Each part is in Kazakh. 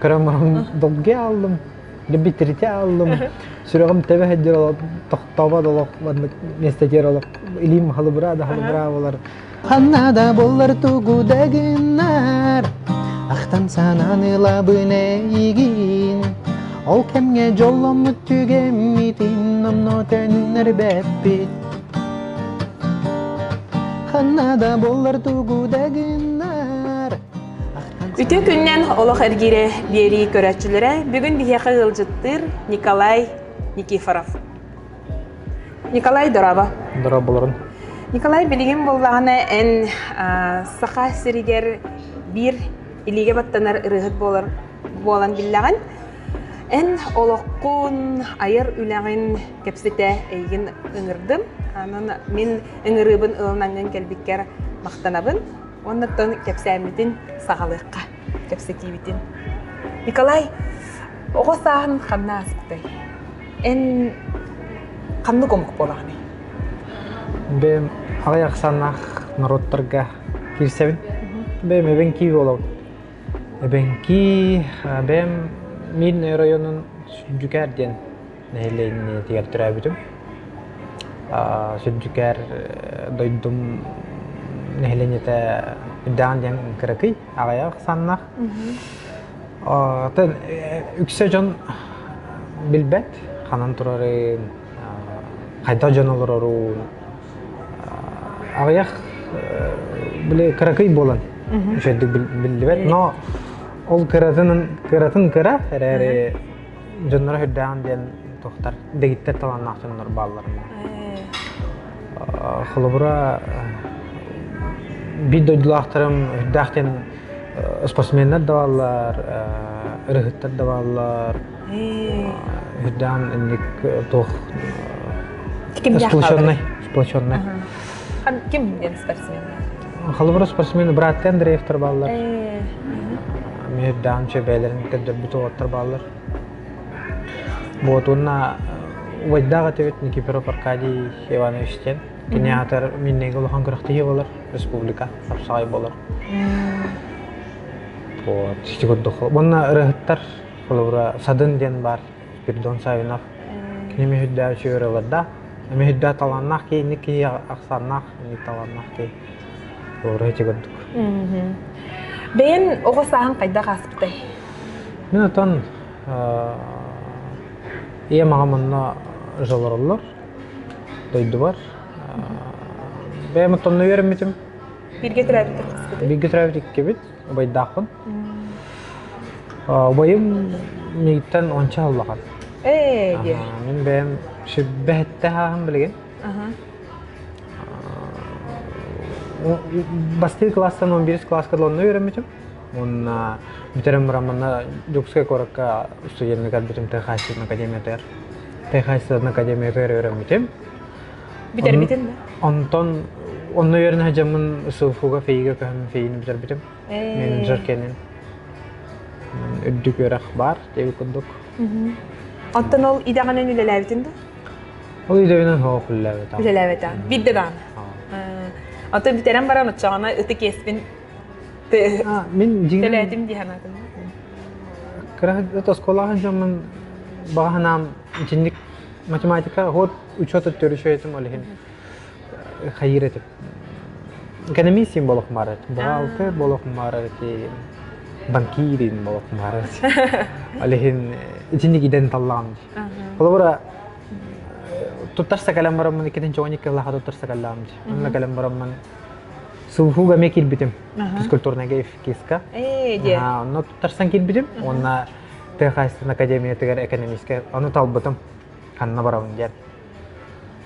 Karamam dolge aldım. Bitirite aldım. Sürüğüm tebe hediye olarak toktaba dolak nestecer olarak ilim halıbra da halıbra olar. Hanada bollar tugu deginler. Ahtan sananıla bine igin. Ol kemge jollamı tügemitin nomno tenner beppi. Hanada bollar tugu deginler. Ütü künnen olaq ergire beri көрәтчілері бүгін бігеқі ғылжыттыр Николай Никифоров. Николай Дораба. Дораба боларын. Николай білген болғаны ән сақа сірігер бір илиге баттанар ұрығыт болан біллаған. Ән олыққын айыр үләғін кәпсеті әйген ұңырдым. Мен ұңырыбын ұлынанған кәлбіккер мақтанабын. Оннаттан кәпсәметін сағалыққа кәпсетейбетін. Николай, оға сағын қанна асықтай. Ән қанны көмік болағаны? Бәм ағаяқ санақ народтарға кирсәбін. Бәм әбен ки болау. Әбен ки бәм мен районын Сүрдүкәрден нәйлейіне тегер түрә бітім. Сүрдүкәр дойдым нәһленете дан ден кыракый агаяк саннах. Тен үксе жон билбет ханан турары кайда жонолору агаяк биле кыракый болан. Шедик билбет, но ол кыратын кыра эре жоннора хөддан ден тохтар дегиттер таланнак жоннор балларым. Хлобра Бидойлахтарым дахтен спортсменler de varlar, ırıhıtlar da varlar. Hüddan indik toh splashonный. Kim den sportsmenler? Халыбыр спортсмен браттен дрейфтер баллар. Hüddan çebelerin kadar bütün otur ballar. Bu turna vajdaga tevet Nikiforov Arkadiy Ivanovich'ten Кинеатор миннеге улахан кырактыгы болар, республика сапсай болар. Вот, стигоддох. Бонна ырыгыттар, холура садын ден бар, Спиридон Савинов. Кинеме хүддә чөйрәләрдә, эме хүддә таланнак ки, ники аксаннак, ник таланнак ки. Олар стигоддох. Бен ого сахан кайда касыптай? Мен атан ие маңамынна жолорлар. Дойду бар. Бәм тонны вермитим. Бирге трәбит кысты. Бирге трәбит кебит, байдакын. Байым мектен онча аллаган. Де. Мен бәм шиббәттә һәм белгән. Басты класстан 11 класска тонны вермитим. Онна битерем рамана Жукская коракка студентны кадбитим Техасин академиятер. Техасин академиятер вермитим. Битер битен да? Антон онны yerine hacamın sıfıga feyge kahve feyini biter bitim. Manager kenin. Ödük yörek var, tevi kunduk. Anton ol idağının ülelevdin de? O idağının hoğuk ülelevdin. Ülelevdin. Bidde dan. Anton biteren baran uçağına ıtı kesbin teledim dihanatın. Kırahı skola hacamın bahanam cinlik matematika hot uçota törüşüyetim olihin. Hayır etip. Ekonomistim bolok marat. Buhalter bolok marat. Bankirin bolok marat. Olihin cinlik iden tallam. Kalau bora tutar sakalam baram man ikitin çoğunik kala tutar sakalam. Anla kalam baram man suhuga mekil bitim. Fizkulturna gayf kiska. Je. No tutar sankil bitim. Ona Texas'ın akademiye tegar ekonomiske. Onu talbatam. Kanna baram ger.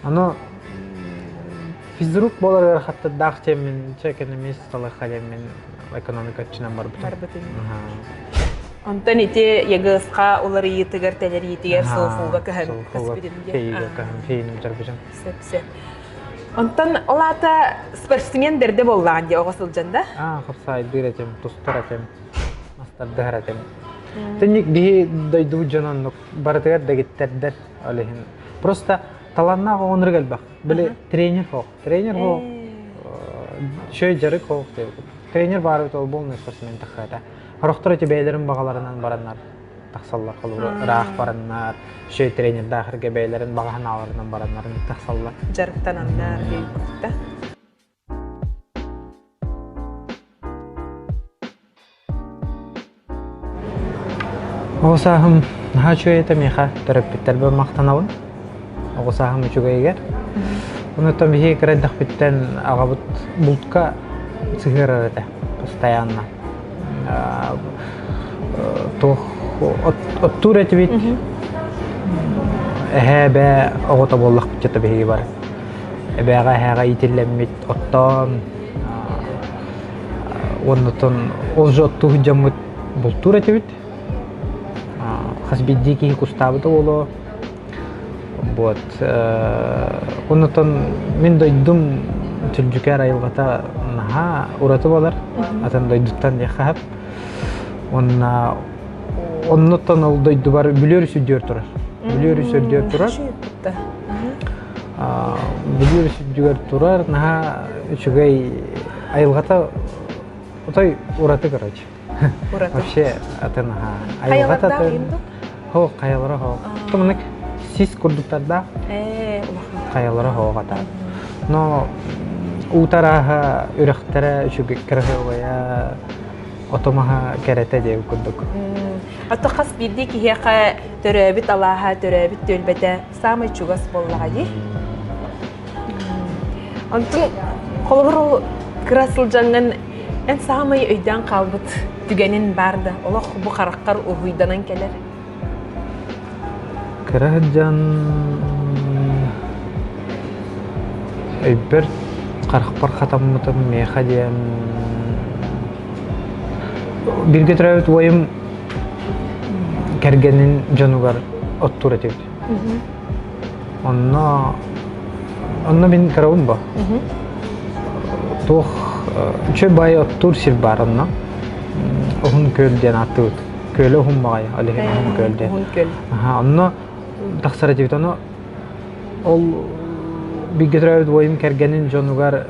Ano fizruk bolar hatta dağçe min ekonomist salah kalem min ekonomika çiğnem var bitim. Anton ite yagıska oları yitigar teleri yitigar sofuga kaham kasbidin je. Kaham feyin bitir bitim. Sep. Anton olata sportsmen derde bollan je oğasıl janda? Kapsay diretem, tustaratem, mastar dehratem. Tenik diye daydu janan baratagar dagitterder alihin. Просто таланна оныр гэлбак. Биле тренер хок. Тренер хок. Шөй жарык хок. Тренер бар бит ол болны спортсмен тахата. Хорохтор бәйлерин бағаларынан бараннар. Тақсаллар қолу раақ бараннар. Шөй тренерді ақырға бәйлерин бағаналарынан бараннар. Тақсаллар. Жарықтанандар дейікті. Оғысағым наға чөй еті меха түріппеттер бір мақтанауын. Оғысағым үшігі егер. Онытан бихи кірәддіқ біттен ағабыт бұлтқа цығыр әреді. Постоянно. Оттур әті бит. Әхә бә оғыта боллақ бітчеті бихиги бар. Әбәға әхәға итілләммет оттан. Онытан ол жы отту хүджамыт бұлтур әті бит. Хасбидди кихи кустабыты олу. Вот. Онытан мен дойдым түлжүкәр айылғата наға ураты болар. Атын дойдуттан яқап. Оннотан ол дойду бар бүлер сүрдер тұрар. Бүлер сүрдер тұрар. Бүлер сүрдер тұрар. Наға үчігай айылғата отай ураты короче. Вообще аты наға айылғата тұрар. Хоқ, қайалары хоқ. Тумынык сис күрдіктарда қайалары хоқ ата. Но утараға үріқтері үшігі кіргі оғая отомаға кәрәті деп күрдік. Аты қас білді кихеқа түрәбіт алаға, түрәбіт төлбәті самай чугас боллаға де. Антын қолғыр ол кірасыл жаңын ән самай өйден қалбыт түгенін барды. Олақ бұл қараққар ұғыйданан келер. Кірәджан өйбір қарықпар қатаммытым меха дейін бірге түрәуіт ойым кәргенін жануғар оттур әтеуді. Онна мен қарауым ба. Тоқ үші бай оттур сір бар онна. Оғын көлден аты өт. Көлі оғын бағай, алығын оғын көлден. Онна тақсар әтеуді оны ол бірге түрәуіт ойым кәргенін жануғар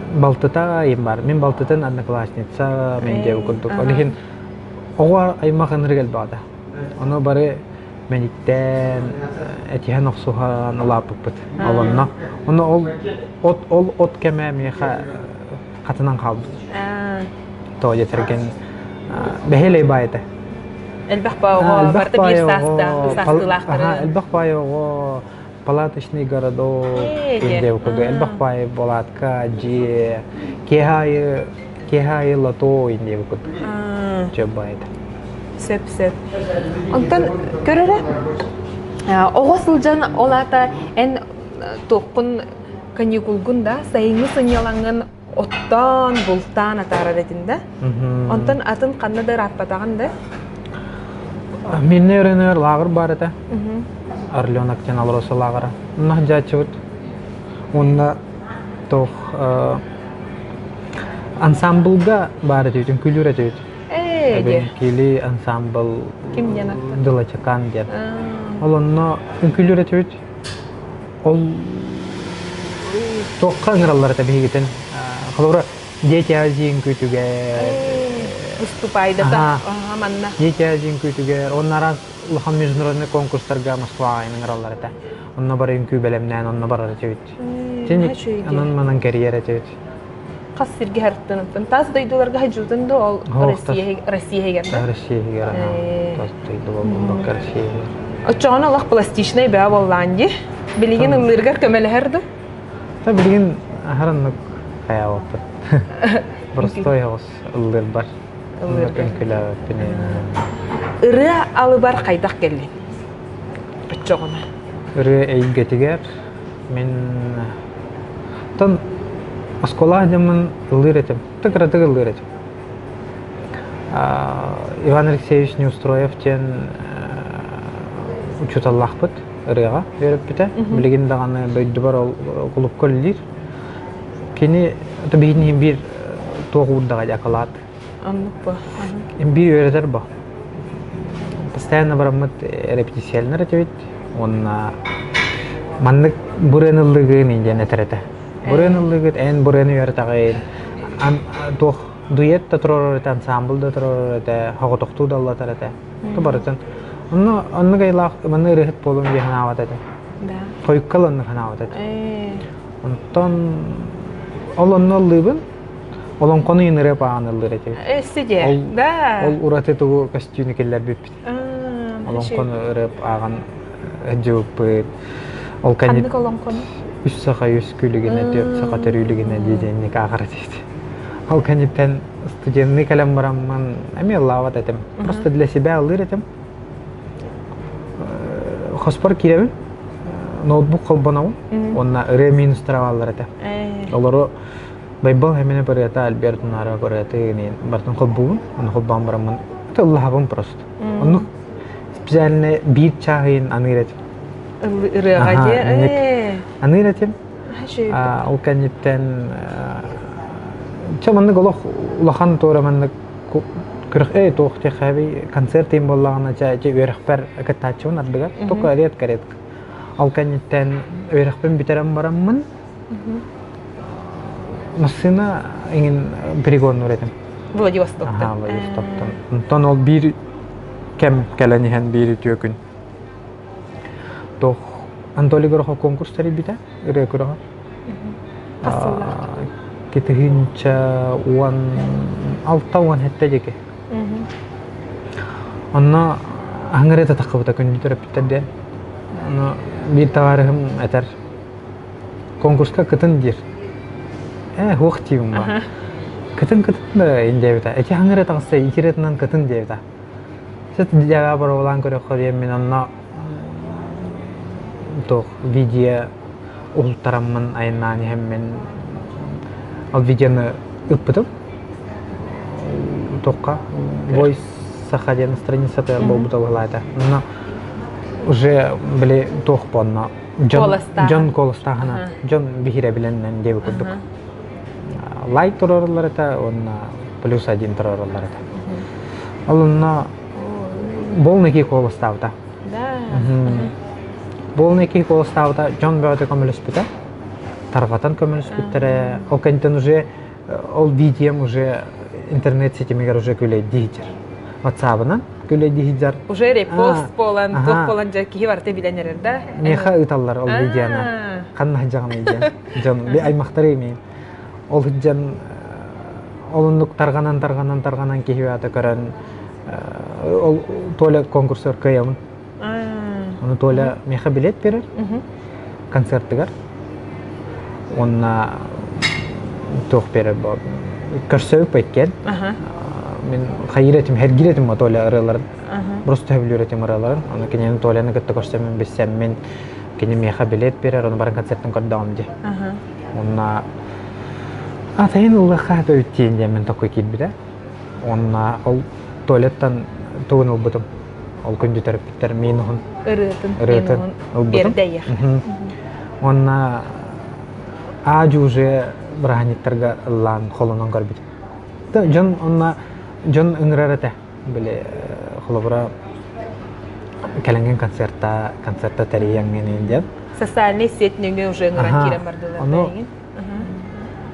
Балтыта ем бар. Мен Балтытын одноклассница мен деп күрдік. Олеген оғар аймағын регел бағда. Оны бары мәниттен әтихан оқсуған ұлапық бұд. Оны ол от кәмә меха қатынан қалды. Тоғы жетірген бәхелей байды. Әлбәқ бауға барды бір састылақтыры. Әлбәқ бауға палаточный городок, где ukуда Эльбахпай, Балатка, Джи, Кехай, Лото, где ukуда. Чебайт. Сеп. Антон көрөрө оғосылжан олата ән тоққын каникулгун да сайыңы сынялаңын оттан бұлттан атарар етінде. Антон атын қаннадар атпатаған да? Мен өрінер лағыр бар еті. Арленактен алроса лағыра. Нах жачывыт. Онна тоқ ансамблға бар етеудің, күлір етеуді. Кили ансамбл Дылачакан дер. Ол онна күлір етеуді. Ол тоққа ыңыралар еті бейгетін. Қалуыра дети азиин күтіге. Выступайды да, манна. Дети азиин күтіге. Оннаран Лухан международный конкурстарға Москва айныңыралар еті. Онна бар үңкі бәлемнен, онна бар етеуді. Тенек, анан манан карьер етеуді. Қас сирге әрттініп. Таз дойдуларға хажудынды ол Россия герді? Россия герді. Таз дойдулар бұлдық Россия герді. Отчоғын Аллах пластичный бәу болланды. Білеген ұлырғар көмелі әрді? Та білеген әхіраннық қая опыт. Простой ғыз ұлыр бар. Үңкілі өпіне. Үрі алы бар қайдақ келі? Отчоғына. Үрі әйгетігер. Мен... Тан Аскола демін ұлыр етім. Тықыратық ұлыр етім. Иван Алексеевич Неустроевтен учуталлах бұд. Үріға өріп біті. Білеген дағаны дөйді бар құлып көлілер. Кені бейінен бір тоғуырдаға жақалады. Анлық ба? Bir öğretir bu. Постоянно барамыт репетициялар этебит. Онна маннык буренылыгы менде нетерете. Буренылыгы эн бурени öğretagyn. Ан тох дуэт да турар эте, ансамбл да турар эте, хоготоктуу да аллатар эте. Тубарытын. Онны гайлах, маны рыхыт болум дие ханават эте. Да. Койккал онны ханават эте. Онтон ол онны аллыбын, ол онкону ynыры паан аллыр эте. Сиде. Да. Ол ураты тугу костюмы келлер биппит. Ол онкону ырып аган жыбыппыт. Ол Канны колонкону. Үс сақа үс күлігіне, төрт сақа төрүлігіне дейденник ағыр дейді. Ол кәнеттен студентный кәлем барамман, әме лават әтім. Просто для себя алыр әтім. Хоспар керемін, ноутбук қолбанауын, онна ұры минустыра алыр әті. Олары байбал әмені бір әті Альбертун ара көрі әті бартын қолбуын, оны қолбан барамман. Это лавын просто. Оны специально бир чағын аныр әтім. Ырыға де. Аныр әтім. Ол кәнеттен чаманны голох улахан тораманны күрх тоқты хәби концерт им боллагына ча өрөхпер каттачын ардыга тока рет карет. Ал кәнеттен өрөхпен битерем бараммын. Масына ingen перегон өретем. Владивостокта. Владивостоктан. Онтон ол бир кем келенихен бир төкүн. Тох Анатолий Горохов конкурстары бите, ыры көрөһө. Кетигинче уан алтауан хетте жеке. Онна аңырета такыбыта көндүтөр питтерде. Оны бир товарым этер конкурска кытын дир. Хуактивым ба. Кытын индебита. Эти аңырета кытса интернетнан кытын дебита. Сет жага бар улан көрөһө мен онна тох видео ултарамман айнани хеммен ал видеоны ыппытым тохка voice сахаден страницата болбута балайда но уже биле тох понна Джон Колостахана Джон бихире биленнен деп курдук лайк турарлар это он +1 турарлар это ална болнеки Колоставта Да. Болнеки Колоставта Джон бөтө көмөлөспүтө таргатан көмөлөспүттөр ол кентен уже ол видеом уже интернет сетимигер уже күлөй дийдер WhatsApp-ынан күлөй дийдер Уже репост болан тох болан жаки барты биленер да меха ыталлар ол видеоны канна жаган видео Джон би аймактары эми ол жан олундук тарганан кихиата көрөн ол толя конкурсор кыямын оны толя меха билет берер концерттигер онна тох берер бар көрсөп кеткен мен хайретим хергиретим толя аралар просто хевлюретим аралар аны кенен толяны кытта көрсөм бессем мен кене меха билет берер оны бар концерттин көрдөм ди онна атайын улаха өттен де мен такой килбиде онна ол туалеттан тугун улбутум ол көндүтөр биттер мен он ырытын бердейер онна ажу уже браниттарга лан холонон көрбүт жон онна жон ыңырарате биле холобра келенген концертта тарияңген деп социальный сетнеге уже ыңыран кирен бардылар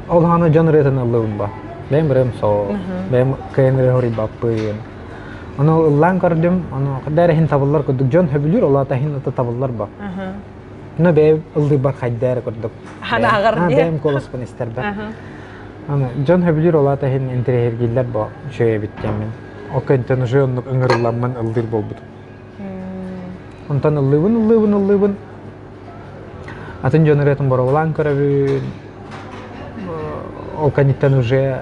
ол хана жон ретен алыбын ба бем берем со бем кенре хори баппын аны лан көрдүм аны кадар хин табыллар көрдүк жон хөбүлүр олата хин табыллар ба но бе ылды бар хайдар көрдүк хана агар ди бем колоспон истер ба аны жон хөбүлүр олата хин интерьергиллер ба шөй биттем о кентен жон ыңырланман ылдыр болбут онтан ылыбын атын жон ретен бар лан көрөбүн ол каниттен уже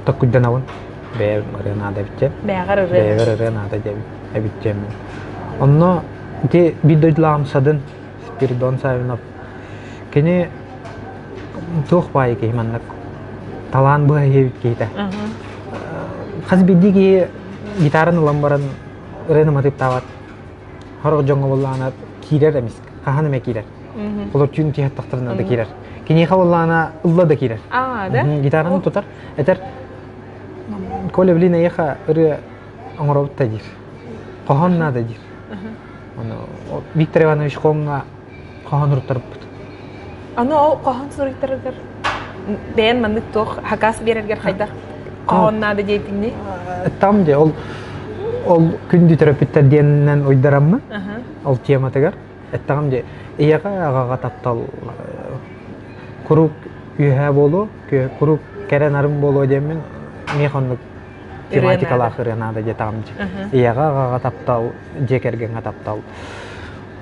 такудданавын бе ренада битте бегар ренада деп биттем онно те бидойлам садын Спиридон Савинов кене тох бай кейманнак талан бай хебит кейта хазбидиги гитарын ламбаран ренаматып тават хорог жоңго боллана кирер эмес каханы ме кирер олор чүн тият тактырына да кирер кене хаваллана ылла да кирер да гитараны тутар этер Коля блин еха ыры оңоробут та дир кохонна да дир аны Виктор Иванович Хонга кохон уруттарып аны ол кохон суруйттарыгар бәйін мандык тоқ хакас берергер қайдақ қауыннады дейтіңне? Там же ол күнді терапевттер денінен ойдараммы? Ол тематыгар. Эттағам же ияға ағаға таптал құрук үйе болу, құрук кәрен арым болу демен мехонлық тематикалақ ұрынады жетағам же. Ияға ағаға таптал, жекергенға таптал.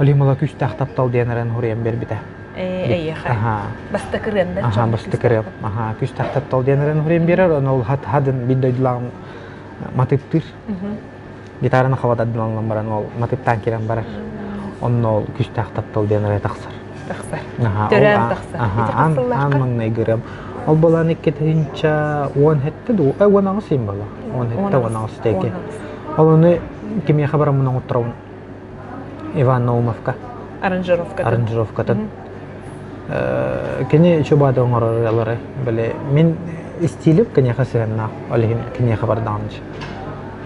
Олимала күштақ таптал денерен ұрыян бербіті. Ияға. Басты кіренді? Басты кірен. Күштақ таптал денерен ұрыян берер, ол хадын биддойдылағым матыптыр. Гитараны қавададын олынан баран, ол матыптан керен барар. Onun ol güçtək tapdal denere taqsar. Taqsar. Törən taqsar. An mangna görəm. Ol balan ikketincha 10 hette du. 10 ağısın bala. 10 hette 10 ağıs teki. Ol onu kimya xabaramın oturun. Ivan Naumovka. Aranjirovkatan. Kene çobada onararlar. Böyle min istilip kene xasanna. Olhin kene xabardanç.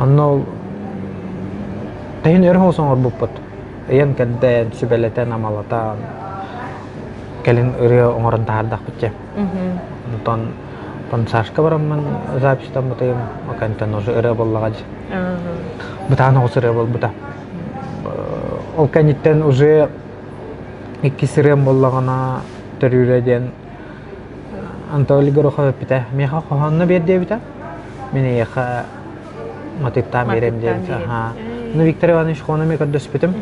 Onun tayin erhoson orbupat. Yan kadda sübeleten amalatan kalin ırıya onların tahardak bitce. Ton sarşka baramman zapişten butayım. Makantan ozu ırıya bollağacı. Butağına ozu ırıya bol buta. Ol kanitten ozu iki sırıyan bollağına törüyüreden Anatoli Gorokhov bita. Meha kohanna berdiye bita. Mene yaha matiptan berem diye bita. Виктор Иванович хонами kad döspitim.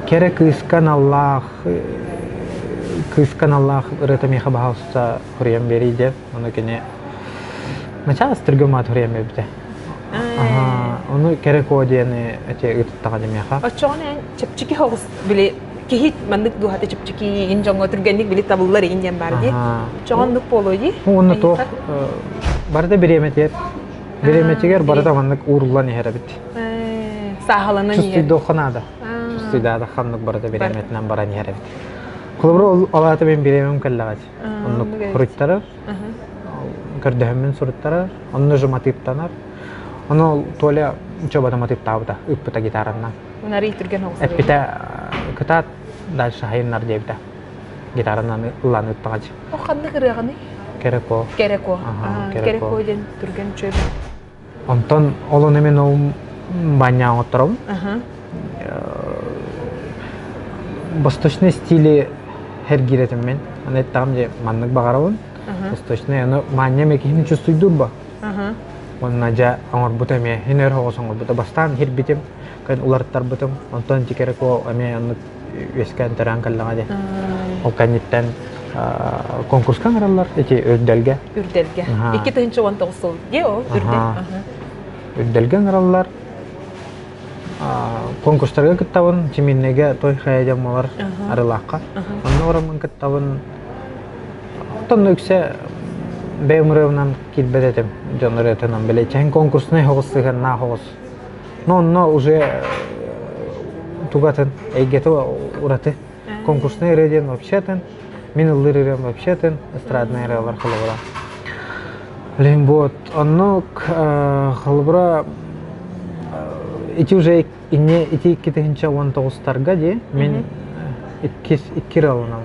Kere kıskan Allah ıratamiha bahasta huriyem beriydi. Onu kene начало стригомат huriyem beribdi. Onu kere kodiyeni ete ıtıttağı demiyaha. Açığına çepçiki hoğuz bile kehit mandık duhate çepçiki injonga turgenlik bile tabulları ingen bardi. Çoğunluk poloji. Onu toh barda biremet yer. Biremetçiler barada manlık uğurlan yere bitti. Sahalanan yer. Çüstüydü oxanada. Çüstüydü adı xanlık barada biremetinden baran yere bitti. Kulubru alatı ben biremem kallağaç. Onu kuruttarar. Kırdahımın suruttarar. Onu jumatip tanar. Onu tola çobada matip tabuda. Üppüta gitarandan. Bunları itirgen olsa. Epita kıtat dalşı hayınlar diye bita. Gitarandan ulan üppağacı. O xanlı kırığını? Kereko. Kereko. Kereko den turgen çöbe. Ondan olun emin o banyan oturum. Восточный стиле her giretim ben. Hani tam je manlık bağırıyorum. Восточный yani manya mekini çüstü durba. Onun aja amar butamı hiner hoğusun buta bastan her bitim kan ulartar butam. Ondan jikereko ame anlık veskan terang kallang aja. O kanitten konkurskan aralar eti öddelge. Öddelge. İki tınçı wanta usul. Yo öddel. Öddelge aralar. Konkurslarga kıttavın çiminnege toy hayajamalar aralaqqa. Onda oramın kıttavın ondan ökse beymrevnan kilbedetim. Jonretenan bile çen konkursuna hoğusıgan na hoğus. No уже тугатын эйгето ураты. Конкурсный рейден вообще-то минулый рейден вообще-то эстрадный рейдер халыбра. Лимбот оннок халыбра эти уже инне эти китенча 19-тарга де мен iki рылынан.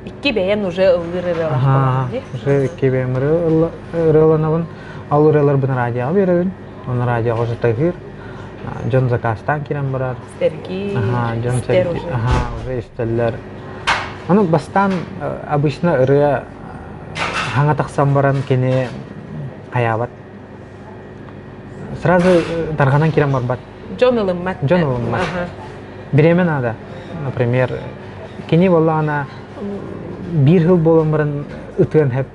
İki beyen уже ылгыры рылашпалар де. Уже iki beyen рыланавын. Ал рылар бын радиоға беребин. Оны радиоға жытагыр. Жон заказтан кирен барар. Стерги. Стер уже. Уже истерлер. Аны бастан обычно ыры хаңа тақсан баран кене қаябат. Сразу тарғанан кирен барбат. Жон ылыммат. Жон ылыммат. Беремен ада. Например, кене болла ана bir yıl bolan baran ıtığın hep,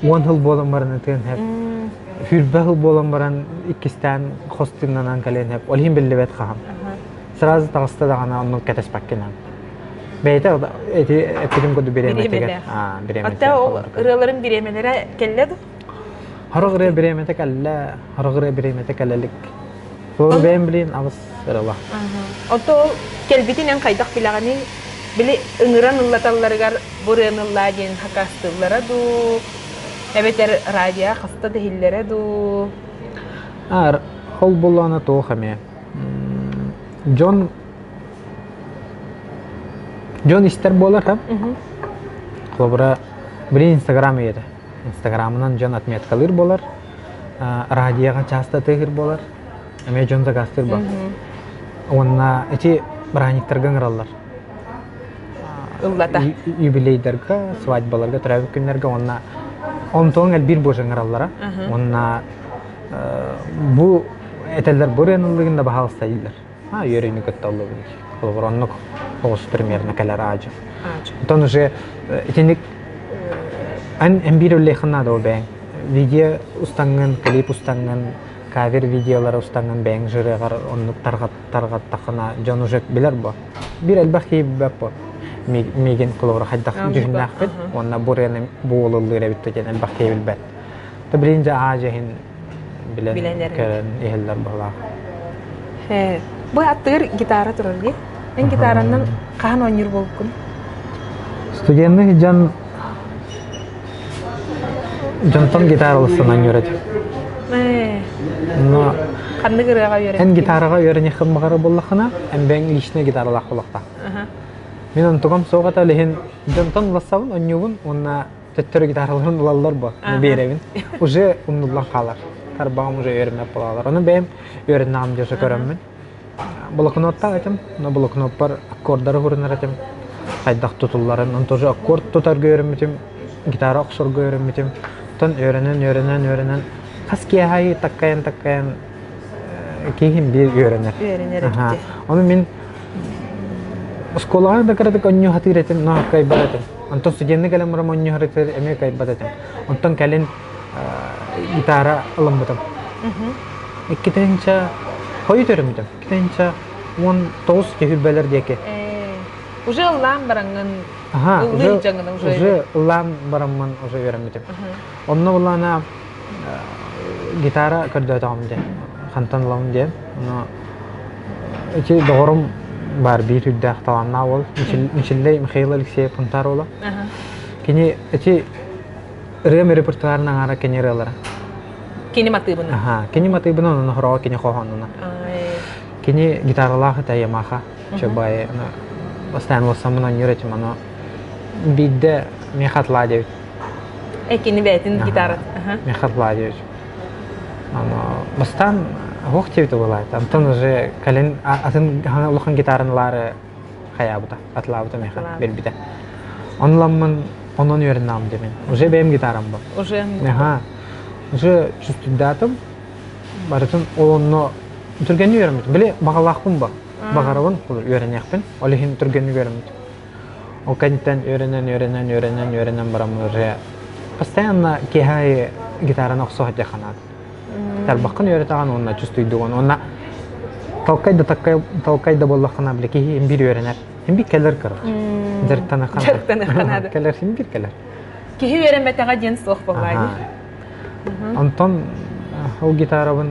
10 yıl bolan baran ıtığın hep, hürbe yıl bolan baran ikistan hostinlanan kalen hep, olhim belli bet kaham. Sırası tağısta da ana onun kates pakkenan. Beyte epidim kodu biremete. Hatta o ırıların biremelere kelledi? Haragırıya biremete kelle, haragırıya biremete kellelik. Doğru ben bileyim ağız ırıla. Hatta o kelbitin en kaydak bilağını bile ıngıran ıllatallargar buran ıllagen hakastıllara du, ebeter radya hasta dehillere du. Ol bolana toğame. John ister bolar hem. Клубра bir Instagram еді. Instagram'ынан жон отметкалыр болар. Радиоға часто тегір болар. Әме жон загастыр бар. Онна эти браниктарга ыраллар. Ыллата. Юбилейдерге, свадьбаларга, травик күннәргә онна онтоң әлбир божың ыраллара. Онна бу этелләр бүренлегендә баһалсайлар. Йөрәне көттәлләр. Клубронлык хос примерно калар ачы. Онтон уже этинник en bir öyleyxana da o ben. Video ustangan, klip ustangan, cover videoları ustangan ben jüregar onluk targat takına can ujek biler bu. Bir elbaki bu. Megen klora haddak dühnak bit. Onna buraya bu olulları bitti elbaki bilbet. Tabirince ajehin bilen keren ehiller bala. He. Bu attır gitara turargi. En gitarandan kahan oynur bolkun. Studentni can Jonton gitar olsun yöret. No. Kandı gırığa yöret. En gitaraga yören yakın bakara bollakına, en ben lişne gitaralak bolakta. Men ontogam soğata lehen jonton lasavın, onyubun, onna töttörü gitaralарын ulallar bu, berevin. Uje unnullan kalar. Tarbağım uje öğrenip bolalar. Onu benim öğrenmem diye görüyorum. Bloknotta açım, no bloknot var, akordları hurunlar açım. Kaydak tutulların, ontoju akord tutar görüyorum, gitara oksor görüyorum. Ton öğrenen. Kaskiye hayı takkayan keyhim bir öğrenir. Onu min skolağa da karadık onyu hatır etim, no kaybat etim. Onton studentni kalem maram onyu hatır eme kaybat etim. Onton kalin gitara alım butam. İkitença hoyu törümüdüm. İkitença on toz kefi beler diye ki. Уже ыллам бараңын. Уже ыллам барамман уже öğrenmedim. Onunla bulana gitara kırdığım diye, kantanlam diye. Onu iki doğrum var bir hüdde tamamla ol. Michelle Mikhail Alexey Puntarola. Kini iki rem repertuarına ara kini relara. Kini mati bunu. Kini mati bunu onu horo kini kohanuna. Kini gitarlah ta Yamaha. Coba ya. Bastan wasamına yöretim onu. Bir de Mikhatla diyor. Ekini betin gitarı. Mikhatla diyor. Ama bastan hoşçuydu bu layt. Anton уже kalin atın hana ulukan gitarınları kayabuda. Atlabuda Mikhat bir de. Onlamın onun öğrenmem demin. Уже benim gitarım bu. Уже чувствую Barıtın onu Türkçeni öğrenmedim. Bile bağlaqım bu. Bağarabın öğrenekpin. Olihin Türkçeni öğrenmedim. O kanitten öğrenen baramı. Постоянно кихай гитараны оксоо жаханаад. Тэр бакын öğretağan onunla чувствуйду он. Онна талкай да боллахана биле ки бир öğrener. Hem bir keller kırır. Zerktana kanad. Keller hem bir keller. Ki öğrenmete gen soğuk bolay. Anton o gitarabın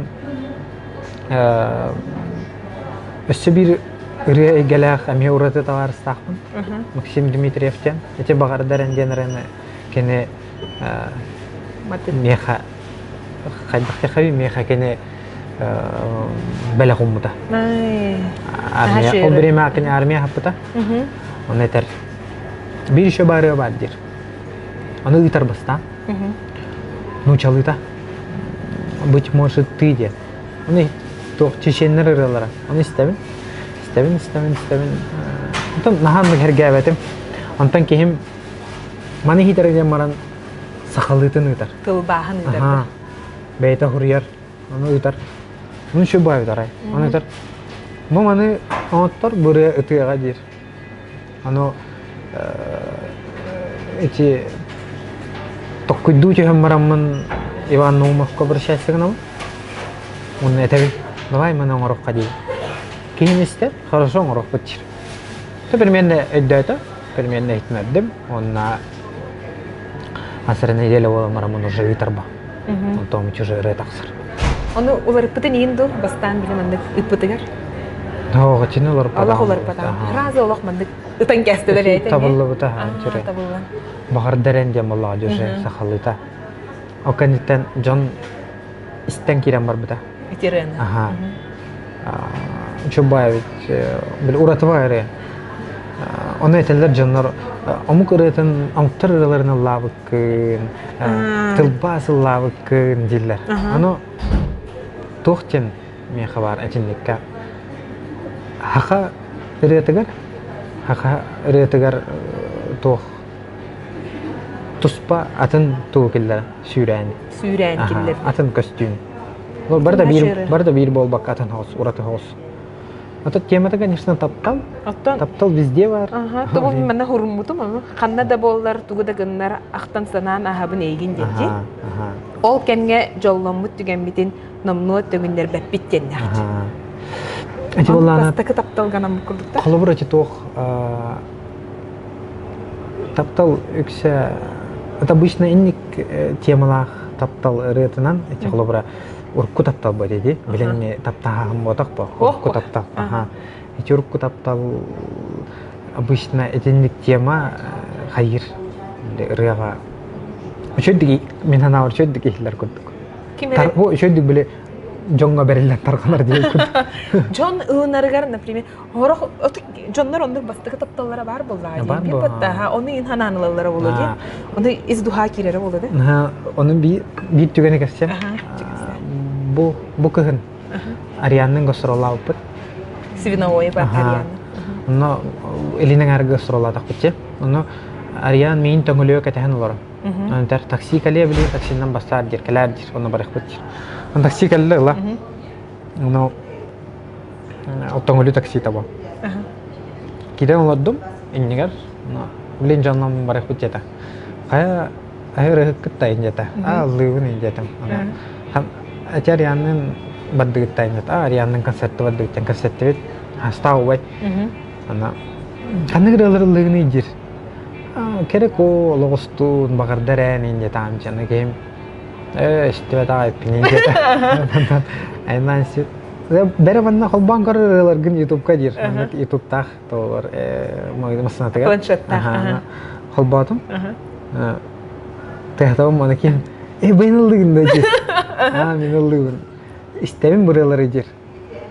Össe bir ırıya gelaq amya uğratı tavar staqpın. Maksim Dmitriev'ten. Ete bağır deren generene kene meha xabi meha kene balagumuda. Armiya o biri makine armiya hapta. Onu yeter. Bir işe bağırıyor vardır. Onu gitar basta. Ну çalıta. Быть может ты де. Onu çok çeşenler aralara. Onu istemin. Ondan nahan her gavetim. Ondan ki hem mani hitar maran sakalıtın utar. Tılbahan utar. Beyta huriyar. Onu utar. Onu şu boy utar. Onu utar. Bu mani otur buraya ötüye gadir. Onu içi tokkuydu ki hem maramın Иван Наумов обращается к нам. Он это давай мы на урок ходили. Кинемистер хорошо урок потир. То примерно это примерно этмеддим. Он на аср неделя было марамон уже витерба. Он там уже ретаксыр. Он улар пытын инду бастан билем андык ипытыгар. Да, гачын улар пата. Аллах улар пата. Разы улах мандык ытан кесте да бейте. Табылы бута җире. Багыр дәрен дем Аллах җөже сахалыта. Оканитен Джон истен кирен бар бута. Тирен. Чубаевич бил уратыва эре. Оны этелер жаннар Amuk ırıtın amtır ırılarını lavıkkın, tılbası lavıkkın diller. Onu tohçen me xabar açınlıkka. Haqa ırıtıgar, haqa ırıtıgar toh tuspa atın tuğkiller süreni. Sürän killer. Atın kostüm. Barda bir bol bak atın hos, uratı hos. Это тема-то, конечно, таптал. Оттон. Таптал везде бар. Ага, тугу менә хурмутум ама. Ханна да боллар тугу да гыннар ахтан санан ахабын эйгин дечи. Ол кемге жолломут түген битин номнуот төгүннөр беппиттеннер. Эти боллана. Бастакы тапталган амкурдукта. Колобур эти тох таптал үксө. Это обычно инник темалах таптал ретинан эти колобура урку таптал бар эди. Билен таптаган ботак ба. Урку таптал. Эти урку таптал обычно этинник тема хайыр рыга. Өчөдүк мен ана өчөдүк ихлер көрдүк. Кимер? Бу өчөдүк биле жоңго берилер тарганар дейт. Жон ынаргар, например, хорох жоннор ондур бастыкы тапталлары бар буллар. Бар бу. Бата, оны инхананылары болот. Оны издуха кирери болот. Onun bir tügeni keseceğim. Bu kıhın. Ariyan'ın gösterolağı put. Sivinovoy var Ariyan. Onu elinin arı gösterolağı takpıtçı. Onu Ariyan meyin tonguluyor ketehen olarım. Onu der taksi kalıyor bileyim taksinden basar dir, keler dir, onu bırak pıtçı. Onu taksi kalıyor la. Onu o tonguluyor taksi tabi. Kiden oladum, iniger. Bilin canlam bırak pıtçı ta. Kaya akhirnya ketain jata, lu nih jata. Arianın badde ketain jata, Arianın konser tu badde ketain konser tu, hasta ubat. Ana, karena kita lu nih jir. Kira ko logostun bakar dara nih jata amcan game. İşte tak pinin jata. Aynan sih. Dari mana kalau bangkar lergen YouTube kajir, YouTube tak, tuh mau itu masih nanti kan? Planshet tak. Kalau batum. Teh tahu mana kian? Ben alırım da jir. Ben alırım. İstemem buraları jir.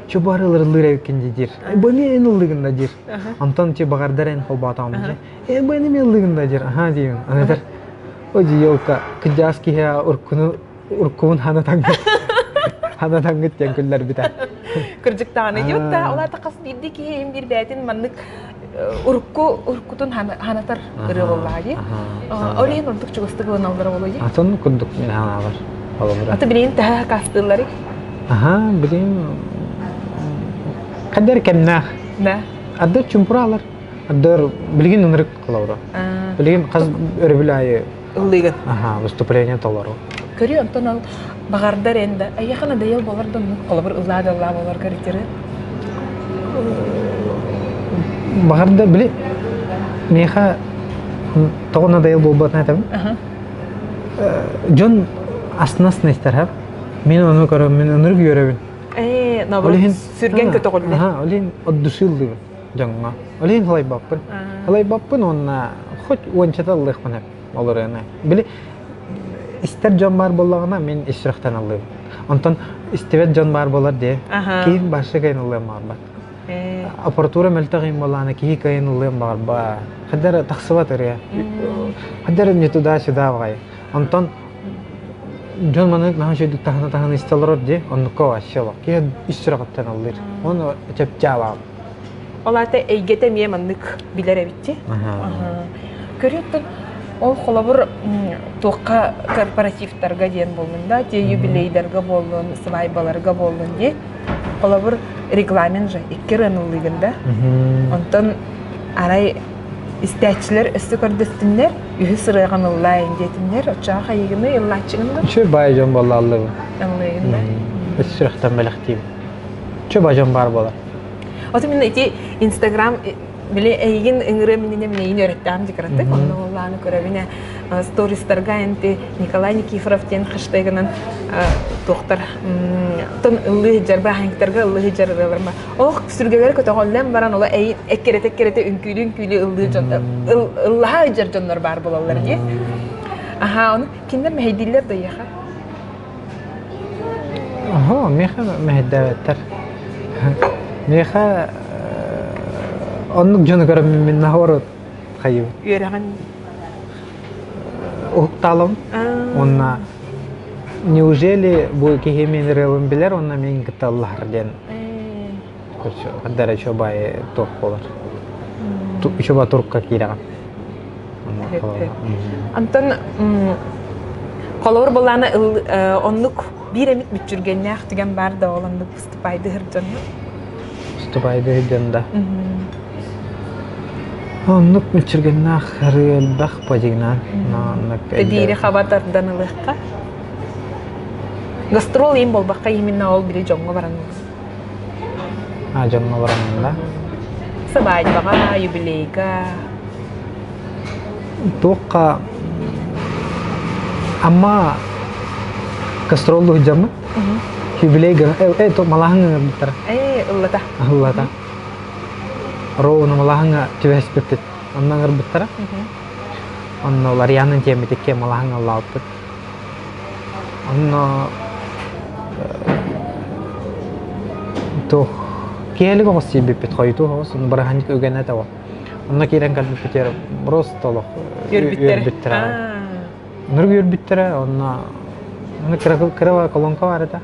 Coba buraları lirayken jir. Ben alırım da jir. Anton çi bagardaren kol batam jir. Ben alırım da jir. Ha diyeyim. Anladın? O jiyoka kejas ki ya urkun hana tanggut. Hana tanggut yang kuller biter. Kırcık tane yutta. Ola takas didi ki hem bir betin manlık urkutun hanatar ırıvallağı. Oraya nontuk çıkıstık olanları oluyor. Atın kunduk min hana var. Atı bileyim daha kastırları. Bileyim. Kadar kemnah. Ne? Ada cumpuralar. Ada bilgin nunrik kalauda. Bilgin kaz örbilayı. Illigan. Выступление толару. Көрüyor Anton al bagardar ende. Ayakana da yıl bolar dönük. Kalabır ıllada Allah bolar karakteri. Bagardar bile meha toğuna da yıl bolbat ne tabi? John asnas ne ister hep? Men onu görüyorum, men onu görüyorum. Nabar sürgen kötü oldu. Olin oddusuldu John'a. Olin halay bappın. Halay bappın ona hoş onçatallık bana hep olur yani. Bile ister John bar bollağına men işraktan alıyorum. Ondan istevet John bar bolar diye. Keyin başka kayn alıyorum var. Aparatura meltaqin bollağına ki kayn alıyorum var. Kadar taksıvat ya. Kadar ne tuda şuda var. Ondan John manık nahan şöyle tahan istalar diye onu kovaşıyor. Ki işraktan alır. Onu çapçala. Ola da eygete manlık bilere bitti. Görüyor ол холобур тоққа корпоративтарға ден болмында, те юбилейдерге болын, свайбаларға болын де, холобур регламент же иккер анылығында. Онтан арай истәчілер үсті көрдістіндер, үйі сырайған ұллайын детіндер, отчаға қайығыны ұллачығында. Чөй байжан болы алығы. Анылығында. Үсті сұрақтан бәліқтейім. Чөй байжан бар болар. Оты мен әйте Инстаграм Биле эйген ыңгыры менене менейин өрөттәм дикратык. Онда олланы көрәбине стористарга энти Николай Никифоровтен хэштегынан доктор тон ыллы жарба хангтарга ыллы жараларма. Ох сүргәләр көтөгәнләм баран ола эй эккерете үнкүлү ыллы жондар. Ыллаха жар жондар бар булалар ди. Оны киндер мехедиллер да яха. Меха мехеддәвәттер. Меха Onluk canı görüm min nahoru хайып. Үйрәгән. Укталым. Онна неужели бу кехемен релым билер, онна мен кыталлар ден. Көрсө, кадара чобай ток болар. Чоба турукка кираган. Антон колор боланы онлук бир эмит бүчүргеннәк дигән бар да оландык выступайды хырҗан. Выступайды хырҗанда. Онлук бүчүргеннәк хырыл бах падигнан. Тедире хабатардан ылыкка. Гастрол ем болбакка именно ол бири жоңго баран. Жоңго баран. Сабай бага юбилейга. Тоққа amma gastrollu hujamı jubiley gana to malahanga bitar ullata ullata ro no malahanga tiwes bitit anna ngar bitara anna lariyanan temitikke malahanga laupit anna to keli ko si bipit khoytu hos no barahanik ugana tawa anna kiran kal bipiter brostolo bitter Нұргүйір біттірі, оны кіріва колонка бар еді.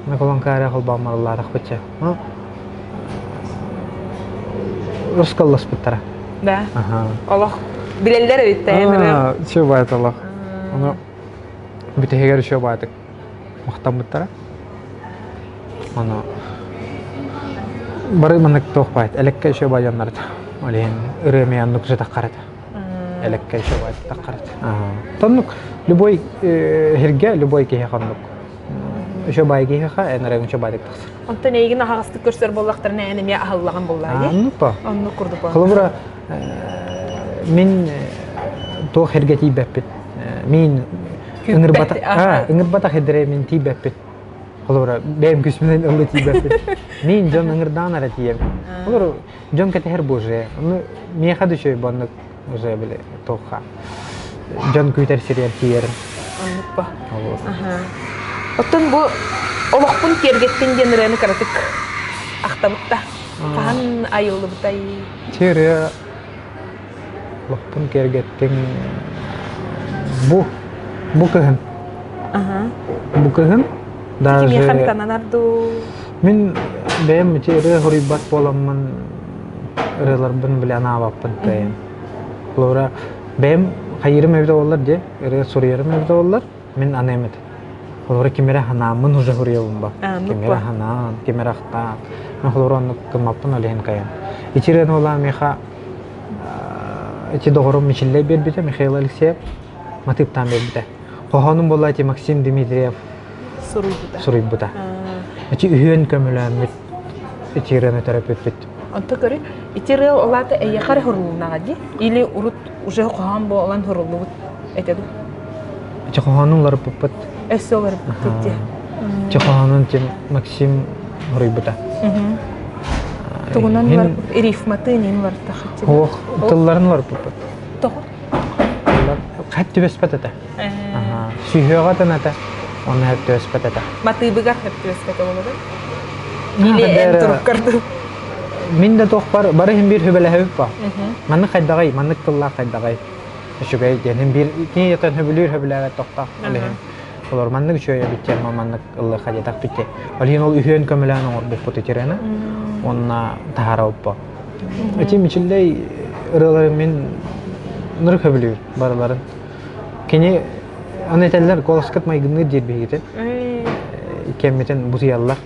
Оны колонка әрі қылба марылладық бітші. Рұскаллас біттірі. Да? Олық білелдер өйтті әмірі? Шо байт олық. Оны бүтігер шо байтық. Мақтан біттірі. Оны бары мұнық тоқ байт. Әлекке шо байжанларды. Олейін үремейін нүк жытақ қарады. Элекке еще бывает такарт. Тоннук любой херге, любой кеhe ханнук. Еще бай кеhe ха, энерген еще бай тактас. Онта нейген агасты көрсөр боллактарына эне ме ахаллаган боллай. Аннупа. Онну курду ба. Кылыбыра мен то херге тибеппит. Мен ыңырбата хедере мен тибеппит. Кылыбыра бем күсменен ылы тибеппит. Мен жон ыңырдан ара тием. Кылыбыра жон кетер боже. Мен хады шөй баннык уже были тоха. Жон күйтер сирер тиерин. Аннупа. Оттон бу олокпун кергеттен денирени каратык актабытта. Кан айылы бутай. Тире олокпун кергеттен бу кыгын. Бу кыгын даже Кимехан кананарду. Мен бем тире хорибат боламмын. Релар бин билен абаппын тайын. Лора бем хайырым evde ollar diye, soruyorum evde ollar. Min anemet. Lora kimera hanamın hoca huriyalım bak. Kimera hanan, kimera hta. Ben lora onu kımapın alihin kayan. İçiren ola miha içi doğru Michelle bir bite Mikhail Alexeyev matip tam bir bite. Kohanım bollati Maxim Dmitriev soruy buta. İçi ühün kömülen mit içiren terapeut bit. Онта көрі, итері олаты әйеқары хұрылуына ғади? Или ұрыт уже қоған бұл олан хұрылуыт әтеді? Чехоғанын лары бұппыт. Әсі олары бұппыт де? Чехоғанын тем Максим ұрый бұта. Тұғынан лар рифматы нен лар тақыт? Оқ, тылларын лар бұппыт. Тұғы? Қәт төбеспәт әті. Сүйхеға тән әті, оны әт төбеспәт әті. Матыбыға әт төбеспәт олады? Или ән тұрып қарды? Min de toh barıhın bir hübele hüb var. Manlık kaydağay, manlık kıllar kaydağay. Şübey yani bir iki yatan hübülür hübele tohta aleyhim. Olur manlık şöyle bitecek ama manlık kıllar kaydağay bitecek. Aleyhin ol ühün kömülen olur bu potitirene. Onna tahara uppa. Etim içinde ırıların min nırık hübülür barıların. Kini anneteller kolaskat maygınlığı diye bir gidi. Kemmetin buziyallar.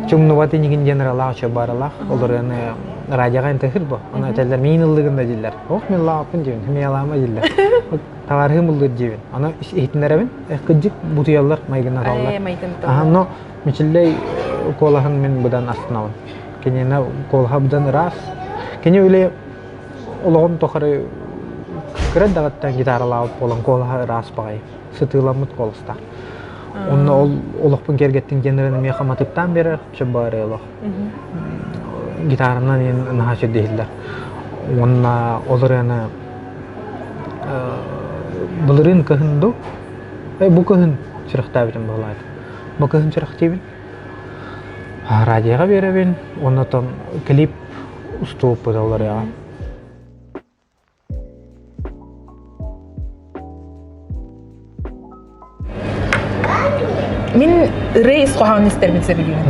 Чумнуваты нигин генералга чабаралах, олар эне радиога интехир бо. Аны айталар мен ылдыгында дилер. Ох мен лапын дибин, мен алама дилер. Тавархым ылдыр дибин. Аны эйтинеребин, кыжык бутуялар майгына таллар. Но мичилдей колахын мен будан астынабын. Кенена колха будан раз. Кене үле ологон тохары кырат дагаттан гитаралап болон колха раз багай. Сытыламыт колста. Онна олықпын кергеттің генерені меха матыптан бері шабары олық. Гитарымнан ең нағашы дейілдер. Онна олырыны бұлырын көхінду. Бұ көхін шырықта бітін бұлайды. Бұ көхін шырық дейбін. Радиоға беребін. Онна там клип ұстуып бұд олар яға. Min ırı isqohanı isterbilse biliyorum.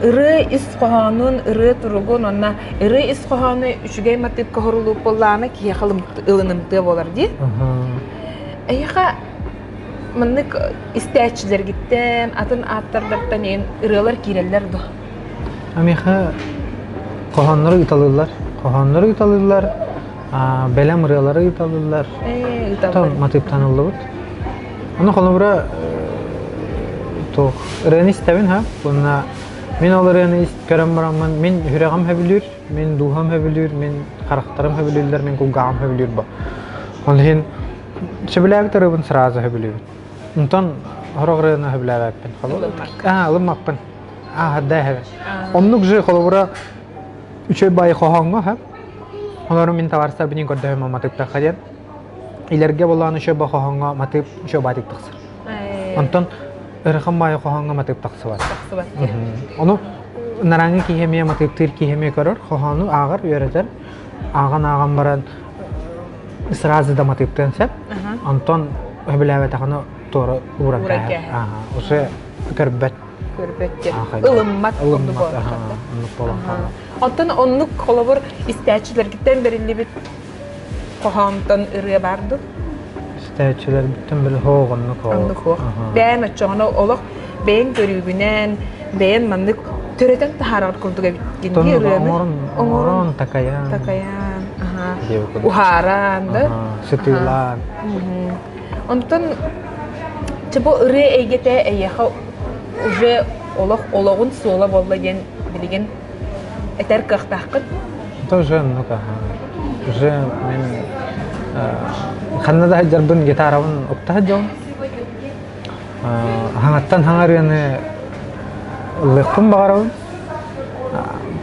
Irı isqohanın, ırı turugun, onna ırı isqohanı üçüge matip kahırılıp bollana ki yaxalım ılınımdı bolar diye. Ayağa manlık isteçiler gitten, atın attarlardan en ırılar kireller do. Amiha kohanları yutalırlar. Kohanları yutalırlar. Belem ırıları yutalırlar. Tam matip tanıldı. Onu kolubura toh ırığını istemin ha. Bununla min ol ırığını görem baramman, min yüreğim hebilir, min duham hebilir, min karakterim hebilirler, min kulgağım hebilir ba. Onun için şebilek tarafın sırazı hebilir. Ondan horog ırığını hebilek ben. Alınmak ben. Hadda hebe. Onluk jı kolubura üçe bayı kohango ha. Onların min tavarsa bini gördüğüm matip takadiyen. İlerge bolan üçe bayı kohango matip üçe bayı taksır. Ondan ırıqın bayı kohango matip taksı var. Onu narangi kihemeye matip tir kihemeye görür. Kohanı ağır öğretir. Ağan baran ısrazı da matipten sep. Ondan hebileve takını doğru uğrak. O şey körbet. Körbettir. Ilımmat oldu bu. Ondan onluk kolabor isteçiler gitten belirli bir kohandan ırıya bardı. İsteçiler bitten bir hoğunluk hoğ. Ben açığına olaq, ben görübünen, ben manlık töreten taharat kurduga bitkin ırığını. Omoron takayan. Takayan. Uharan da. Sütülan. Ondan çabo ırıya eygete eyyaha уже олағын сола болла ген билеген этер кахтахкын. Тоже ну как. Уже мен ханнада жарбын гитаравын уктажам. Хангаттан хангарыны лыхпын багарабын.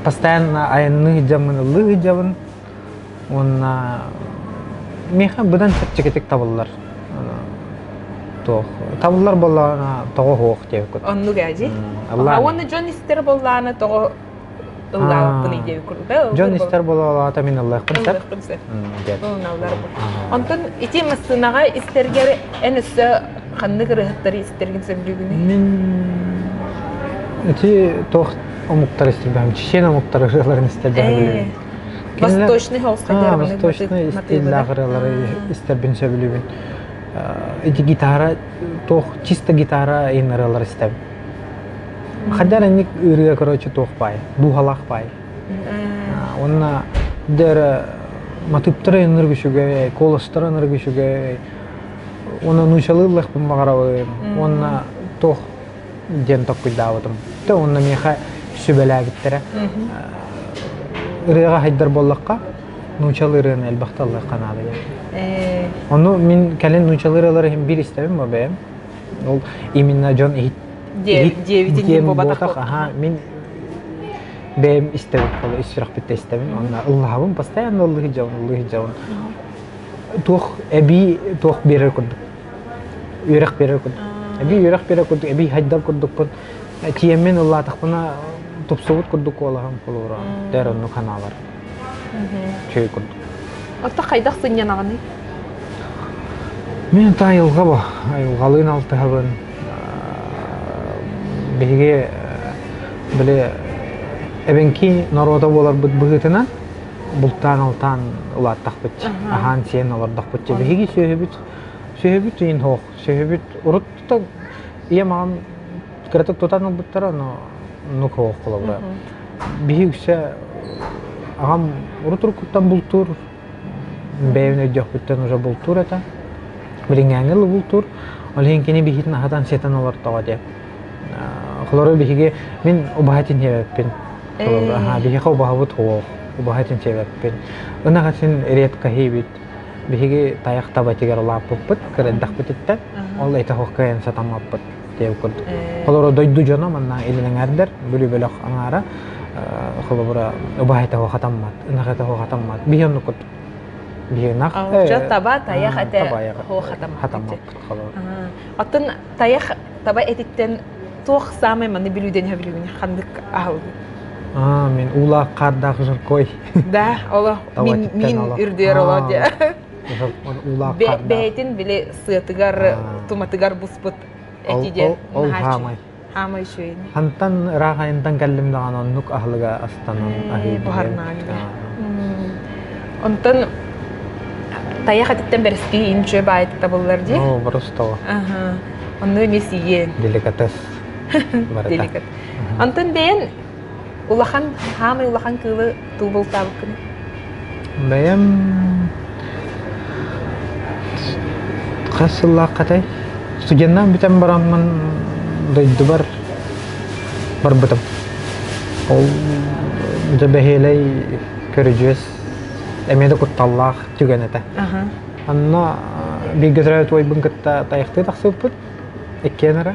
Постоянно айны жамын, лы жабын. Он меха будан чекетек табылар. Табылар боллана тоғы хоқ деп көт. Онну гәжи? Оны Джон Истер боллана тоғы ыллағын идеу көрді. Джон Истер боллана мен Аллах қынсап. Онтын ити мысынаға Истергер ән үсі қанды кіріғіттары Истерген сөмлігіне? Мен ити тоқ омуқтар істербәм. Чечен омуқтар ұрыларын істербәм. Восточный холстагер. Восточный истиллағырылары істербен сөбілігін. Эти гитара, тох чисто гитара и нарылар истем. Хотя они ырыга, короче, тох пай, духалах пай. Онна дер матыптары энергишуге, колостары энергишуге, онна нучалылых помагаравы, онна тох ден ток куйдаватым. То онна меха сүбеләгиттер. Ырыга хайдар боллакка, нучалырын элбахта Аллах канады. Onu min kalen nunçaları hem bir istemem mi benim? Ol imina John David'in babatak. Aha min benim istemem kalı israf bitti istemem. Ona Allah'ım pastayan Allah'ı javun. Tuh ebi tuh birer kurduk. Yürek birer kurduk. Ebi yürek birer kurduk. Ebi haydar kurduk pun. Tiyemin Allah takpına topsavut kurduk Allah'ım kolora. Der onu kanalar. Şey kurduk. Orta kaydak sınyan ağını? Мен та айылға ба, айылғалығын алты ғабын беге біле әбенки народа болар бұд бұғытынан бұлттан алтан ұлаттақ бұд, ахан сен олардақ бұд. Беге сөйебіт үйін хоқ, сөйебіт ұрыттық ие маған кіретік тұтан ұлбыттары нүк хоқ қолы бұра. Беге үксе ағам ұрыт ұрқыттан бұлтур, бәйін өйдек бұттан ұжа бұлтур әті. Bilingangal bultur, oleh kini bihit na hatan setan olor tawa dia. Kalau bihiga min ubahatin hebepin. Kalau bihiga kau bahabut ho, ubahatin hebepin. Una kasin eriat kahibit. Bihiga tayak tabat tiga rola puput, kerendak petitan. Allah itu ho kain satama put dia ukut. Kalau doi dujana mana ini nengarder, beli belok angara. Kalau bera ubahit ho khatamat, una kata ho khatamat. Bihan ukut. Бигенах. Жат таба таяқ әте хо хатамат. Атын таяқ таба этиттен тоқ самай маны билүүден хабилүүне хандык ахыл. Мен ула қардақ жыр қой. Да, ола мин үрдер ола де. Ула қардақ. Бәйтін біле сыятыгар, туматыгар бұспыт Этиден. Ол хамай. Хамай шуйн. Хантан рахайынтан кәллимдаған оннук ахлыга астанын ахи. Бухарнан. Онтон таяқ әтіттен бәріске инче байты табылар де? О, просто. Ага. Онны месиен. Деликатес. Деликат. Онтон бәйін улахан, хамай улахан кылы тубыл табықын? Бәйім... Қасылла қатай. Студенттан бітен барамын дойды бар бітім. Ол бүті бәхелей көріжес әмеді құтталлақ түген әті. Анна бейгізірәует ойбын күтті таяқты тақсы өппіт, әккен әрі.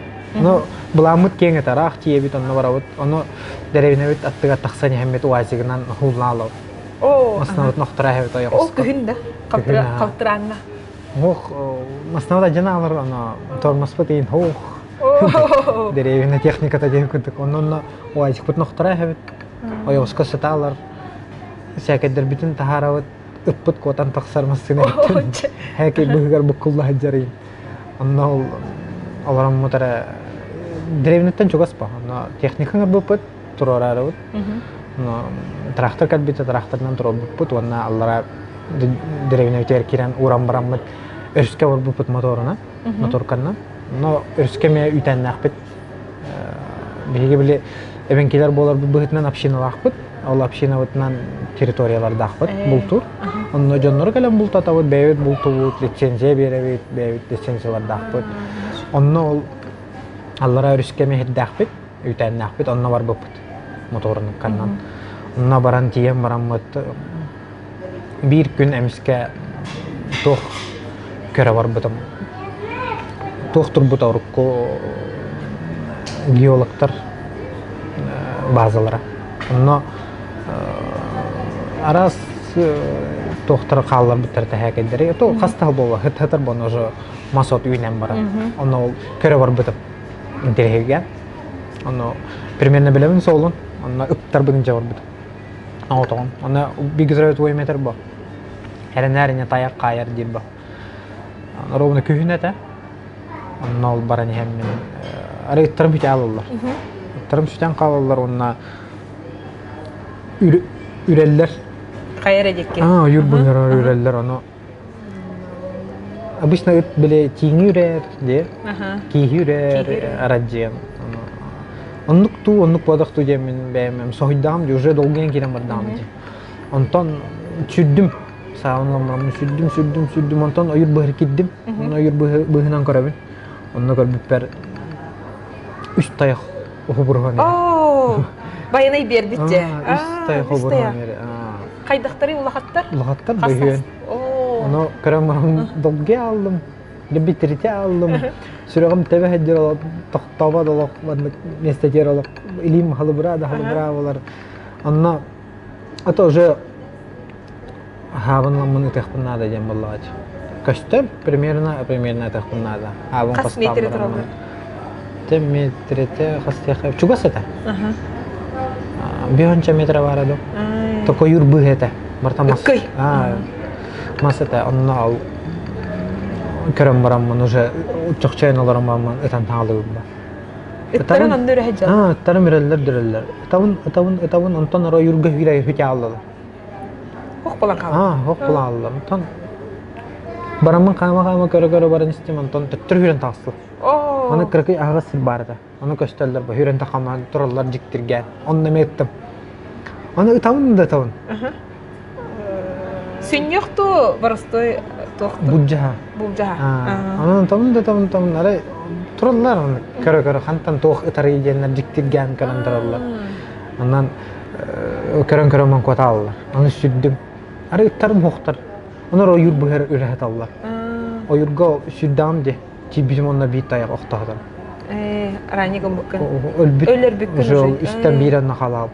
Бұламыт кен әті рақ тие біт онны барауыт. Оны дәревіне біт аттыға тақсан әмет уазигынан хулна алау. Масынауыт нұқтыра әбет ойық Ол күхін да, қалтыраңна. Оқ, масынауыт ажына алыр, тормас бұт ең оқ. Дәревіне техниката дейін күдік. Оны уазиг бұт нұқтыра әбет. Ойықсқа сұта алыр. Сәкәддер бітін тахарауыт ұтпыт котан тақсармасын әйттін. Әкей бұғығар бұқылла әджарайын. Онна ол оларам мұтары дәревінеттен чуғас ба. Техникаңар бұппыт, тұрор арауыт. Трактор кәлбеті, трактордан тұрор бұппыт. Онна аллара дәревіне өтер керен урам барамыт. Өріске бар бұппыт моторына, моторканна. Өріске ме үйтәнні ақпет. Беге біле әбенкелер болар бұғытынан апшиналы ақпет. Ол апшина өтінен территорияларды ақпет, бұл тұр. Онны жонлары кәлем бұл татауыт, бәйвет бұл тұвыт, лицензия беревет, бәйвет лицензияларды ақпет. Онны ол аллара өріскеме хетді ақпет, үйтәнні ақпет, онны бар бұппет, моторының қаннан. Онна баран тием баран мұтты. Bir күн әміске тоқ көрі бар бұтым. Тоқ тұр бұта ұрыққо геологтар базалары. Онны арас тоқтары қалылар бұттарды әкелдері. То қастал болу, хыт-хытыр бұны ұжы масот үйінен бара. Оны ол көрі бар бұтым интерегеген. Оны примерно білемін солын. Оны үптар бүгінже бар бұтым. Оғытығын. Оны бігізірәует ойметер бұл. Әрін-әріне таяқ қайыр дейін бұл. Ровны күйін әті. Оны ол баран әммен. Әрі үттірім бүте алылар. Үттірім сүтен қалылар. Оны үреллер. Қайыр әдекке? Үйір бұлар үреллер. Обычно үт біле тиңі үрер, де. Кейі үрер, араджиен. Оннук ту, оннук бодақту демен бәймем. Соғыддағым де, уже долген керем бардағым де. Онтан сүрдім. Сағынламын, сүрдім. Онтан ойыр бұғыр кеддім. Ойыр бұғынан көрәбін. Онны көрбіп бәр үст таяқ оғы бұрған ері. Байынай бердік де? Үст таяқ оғы бұрған ері. Қайдақтары ұлағаттар? Ұлағаттар бұйын. Оны көрәм барам долге алдым. Битрите алdım. Sürüğüm tebe hediye olarak toktava da olarak mesleğer olarak ilim halıbra olar. Anna это уже хаван ламын тахпын надо дем баллач. Каштер примерно тахпын надо. Хаван кастам. Тем метрите хастех. Чугас это? Бионча метра вараду. Такой юрбы это. Мартамас. Мас это анна körüm baramman уже çokçayın olaram baramman etan tağlığı ba. Ettarın andı öyle heccal. Ettarın üreller. Etavun ondan ara yurga hüyre hüte aldılar. Hoq bulan kaldı. Hoq bulan aldılar. Ondan baramman kayma köre baran istem ondan tüttür hüren tağsıl. Onu kırkı ağız sil barda. Onu köşteller ba hüren tağama turallar jiktirgen. Onu neme ettim. Onu etavun da etavun. Sün yoktu barıstoy toxtu. Budjaha. Onun tamın ara turallar köre hantan tox itari jenler jiktirgen kalan turallar. Ondan kören man kota allar. Onu süddüm. Ara ittarım hoqtar. Onlar o yur buher ürehet allar. O yurga süddam de ki bizim onunla bir tayaq oqtaqdan. Arani gömbükün. Öller bükün. Üstten bir anna qalab.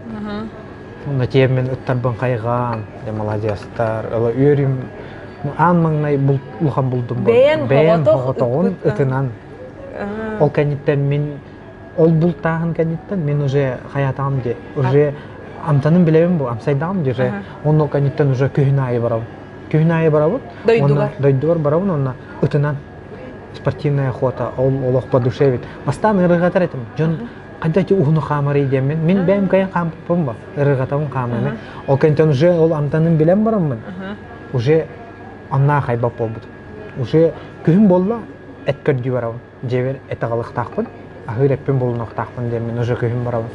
Onda temen ittarban qayğan. De malajastar. Ala üyerim anmangay bulhan buldum. Beyen hoqotoğun itinan. Ol kanitten min ol bultağın kanitten min уже hayatağım de. Уже amtanın bilevim bu. Amsaydağım de. Onu kanitten уже kühünayı baravun. Kühünayı baravun. Doyduvar baravun onna itinan. спортивная охота, олох по душе ведь. Бастан ырыгатар этим. Жон кадачы ухну хамары демен. Мен бәйм кайын кампым ба. Ырыгатам камыны. Ол кентен уже ол амтанын билем бараммын. Уже анна хайбап болбут. Уже күн болла эт көрдү барабын. Жебер этагалык такпын. Ахыр эппен болунок такпын демен уже күн барабын.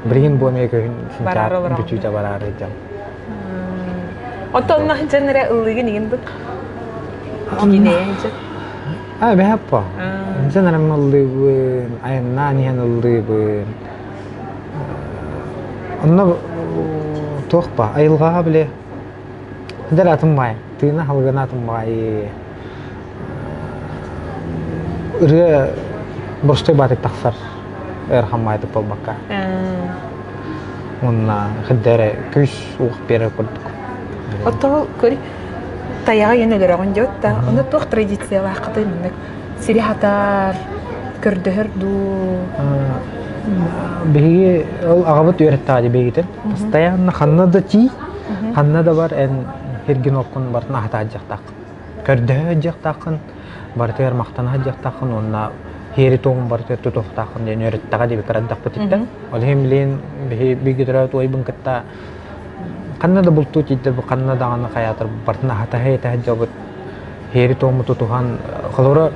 Бирин бу эме күн сентябрь бүтүтө барар эдем. Отонна хинченере ылыгы нигинди. Кинеенче. Бэхаппа. Инженерам ылыгы, айна ниһен ылыгы. Онно тохпа, айылга биле. Дер атымбай, тыйна халгана атымбай. Үрө боштой батык таксар. Эрхамайды болбакка. Онна хиддере күш ук бере курдук. Отто көр таяга йөнөлөрөгөн жот та. Онда тох традициялар кытай мындык. Сирихатар көрдөрдү. Беги ол агабыт үйрөттөгө бегитен. Постоянно ханнада чи, ханнада бар эн херген окун бартына хата жактак. Көрдө жактакын, бартыр мактана жактакын, онна хери тоң бартыр тутуктакын ден үйрөттөгө деп карадак битте. Ол хемлен беги дөрөт ойбун кытта. Каннада булту тидде бу каннада аны каятыр бартына хата хейте жабыт. Хери тоң тутуган холора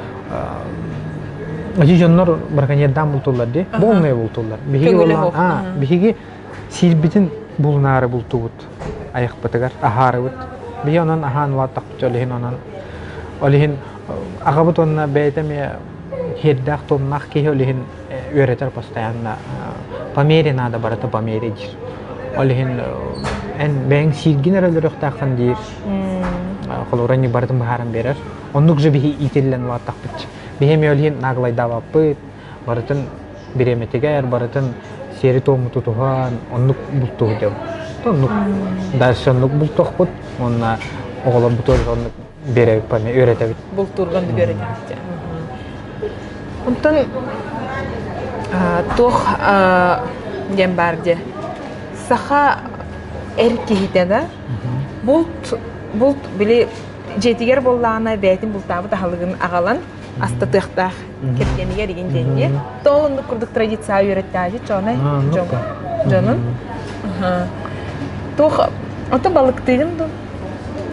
Ажижоннор браконьердан бултулар ди, болмай бултулар. Биһиги силбитин булнары бултубут. Аяк батыгар ахарыбыт. Биһи онан ахан ваттак чөлехин онан. Олехин агабыт онна бейтеме хердак томнак ки олехин үйрөтөр постоянно. Помере надо барата помережир. Олехин эн бең силгин эрелерек такын дир. Холорани бардым бахарам берер. Оннук же биһи ителлен ваттак бит. Бихеми олхин наглай даваппыт, барытын биреметегер, барытын сери тому тутуган, оннук бултуг деп. Оннук дальше оннук бултугпут, онна оголор бутор оннук бере паме үйрөтөбүт. Бултурганды көрөтөбүт. Онтон тох дем барде. Саха эркихитеда булт били жетигер боллаана бетин бултабы тахалыгын агалан астатыктах кеткенигер деген деньги. Толунду курдук традиция үйрөттөжү чоны жонун. Тох ото балыктыгын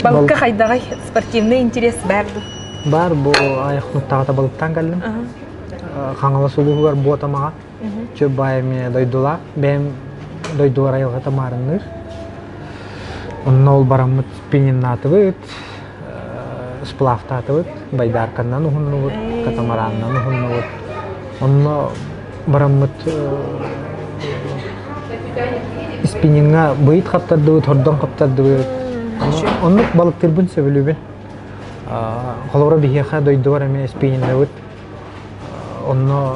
балыкка кайдагы спортивный интерес барды. Бар бу аяктагы балыктан келдим. Каңала сулуу бар бу атамага. Чөбайме дойдула, бем дойдула айылга тамарыныр. Онно ол барамыт спиннатыбыт. Сплавтатыбыт, байдарканнан ухуннубут, катамараннан ухуннубут. Онно бараммыт спиннинга быйт каптардыбыт, хордон каптардыбыт. Онно балыктырбын сөбүлүбүн. Холора бихеха дойдуар эме спинниндебыт. Онно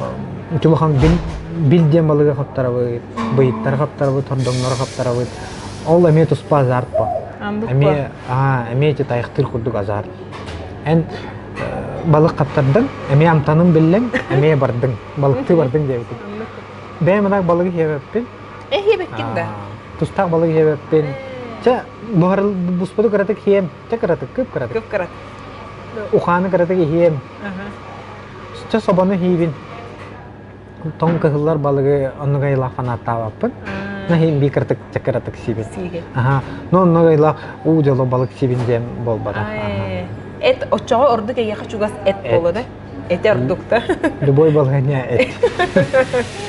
чулахан билден балыга каптарабыт, быйттар каптарабыт, хордоннор каптарабыт. Ол эме туспа азартпа. Эме те тайыктыр курдук азар. Эн балык каптардың, эме амтанын билең, эме бардың, балыкты бардың деп. Бемедак балыгы хебеппин. Хебеппин да. Тустак балыгы хебеппин. Ча бухарыл бусподу каратык хем, ча каратык кып каратык. Кып карат. Уханы каратык хем. Ча собаны хебин. Тоң кыһыллар балыгы онугайла фанаттабаппын. Нахим би каратык ча каратык сибин. Но онугайла у жоло балык сибин дем болбада. Эт очого ордук эге чугас эт болду. Эт ордукта. Любой балгanya эт.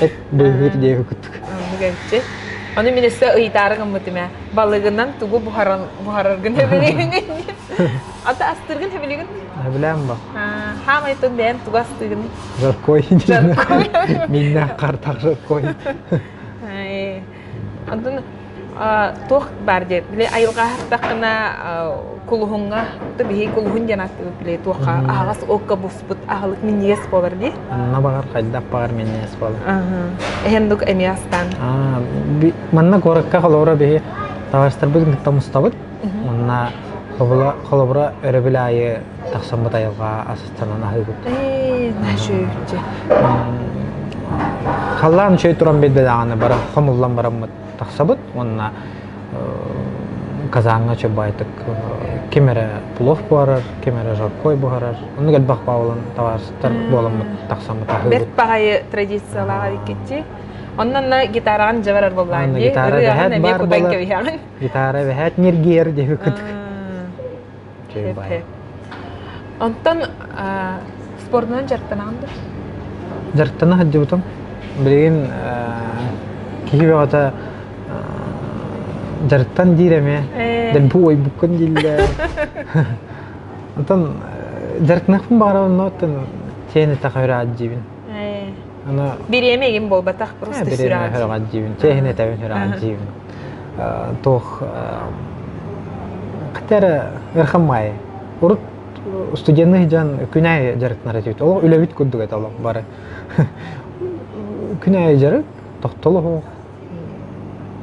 Эт быгыр деп күттүк. Мугачче. Аны менесе ыйтарыгын мытыма. Балыгынан тугу бухарыргын хебелеген. Ата астыргын хебелеген. Билем ба. Хамай тон бен тугастыгын. Жаркой. Минна картак жаркой. Антон тох барде. Биле айылга хактакына кулухунга бихи кулухун жанат биле тоха агас окка буспут агалык минес болар ди. Анна багар кайда багар минес болар. Эндук эмиастан. Манна коракка холора бихи тавастар бүгүн тамустабыт. Манна холобра өрөбүлайы таксамбат айылга асыстанан ахыгыт. Нашөчө. Халлан чөй туран бедде даганы бара хомуллан барамыт таксабыт. Онна казанга чобайтык кемере плов барар, кемере жаркой барар. Оны гел бак баулан таварстар боламы таксамы тахы. Бер пагай традициялага дикетти. Оннан на гитараны жабарар боллар. Аны гитара бәһәт бар болар. Кебиягын. Гитара бәһәт нергер деп көтүк. Онтон спортнан жартананды. Жарктана хаджыбытым. Билген кихи бата жарттан диреме. Дел бу ой буккан дилде. Онтон жарктнахпын барабын нотын сени такайра аджибин. Ана Биремегин болбатак просто биреме сүрат. аджибин. Сени табин аджибин. Тох катара эрхамай. Урут студентный жан күнәй жарктнара тибит. Ол үлебит күндүгө талап бары. Күнәй жарык тохтолу.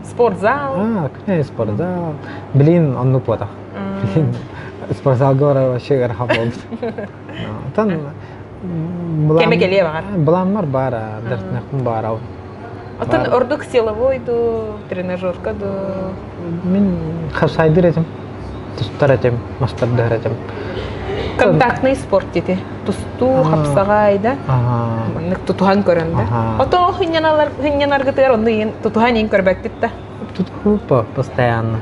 Спортзал. Күнәй спортзал. Блин, онну потах. Блин, спортзал гора вообще эрхам болду. Тан Кеме келе бар. Буламар бара, жарктнахпын бара. Отон ордук силовой ду, тренажерка ду. Мен хасайдыр этим. Тустар этим, мастардар этим. Контактный спорт деди. Тусту, хапсагай да. Ник тутухан көрөндө. Отон хынянар гытыр онды тутухан ин көрбөктүт да. Туту постоянно.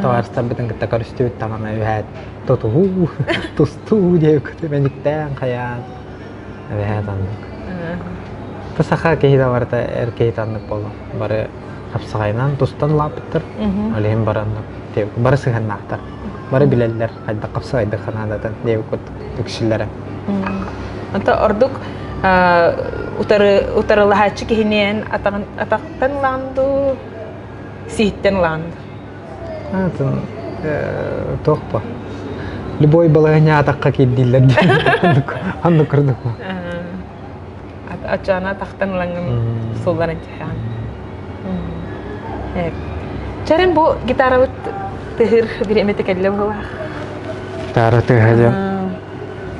Товарстар битен гыта көрүстүбүт тамана үһәт. Туту, тусту деп көтөмөнүктен каян. Үһәт аны. Тасаха кеһида барта эркейтанды болду. Бары хапсагайнан тустан лаптыр. Алем баранды. Деп бары сыганнактар. Бары билеллер, хайда капсайды ханадатан деп көтүкшилләре. Anta orduk utarılahacı kihinen ataktan landu, sihitten landu. Атын тохпа. Любой балагыня атакка киддилер. Анды көрдүк. Ачана тактан лангын сулларын чахан. Чарен бу гитара тыгыр биреме текеллем була. Тары тыгыр.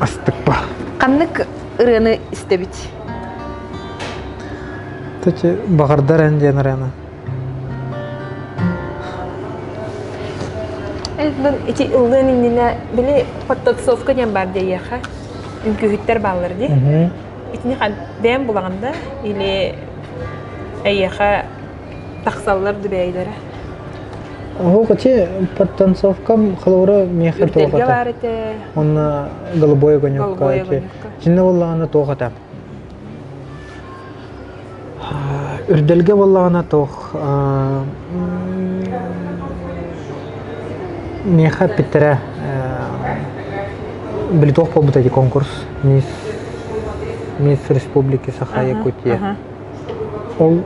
Астыкпа. Каннык ырыны истебит. Тачы багардар энденерена. Ben içi ılığın indine bile подтасовка дем бар дейяха. Үңкүһүттер баллар ди. Итини дем булаганда или эйяха таксаллар дибейлер. О, каче подтасовкам халора меха тоохата. Он голубой огонек. Жинне боллагана тоохата. Үрдөлгө боллагана тоох. Меха Петра билетов по бутаки конкурс Мисс Республики Саха-Якутия. Ол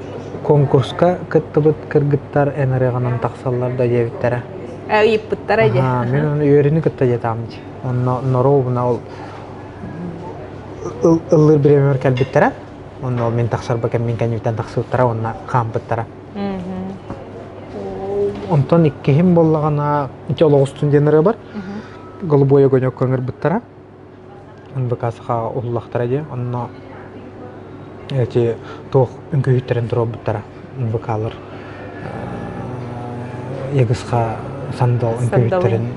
конкурска кыттыбыт кыргыттар энереганан таксаллар да дебиттер. Айыппыттар айде. Мен оны үйрени кытта жетамчы. Онно норовна ол ыллыр биремер келбиттер. Онно мен таксар бакем мен канютан таксыттара онна кампыттара. Онтон иккихим боллагана ичологустун денере бар. Голубой огонек көңөр буттара. Он бакасыга уллактара де. Онно эти тох үңкөйтерен тура буттара. Бакалар. Ягыска сандал үңкөйтерен.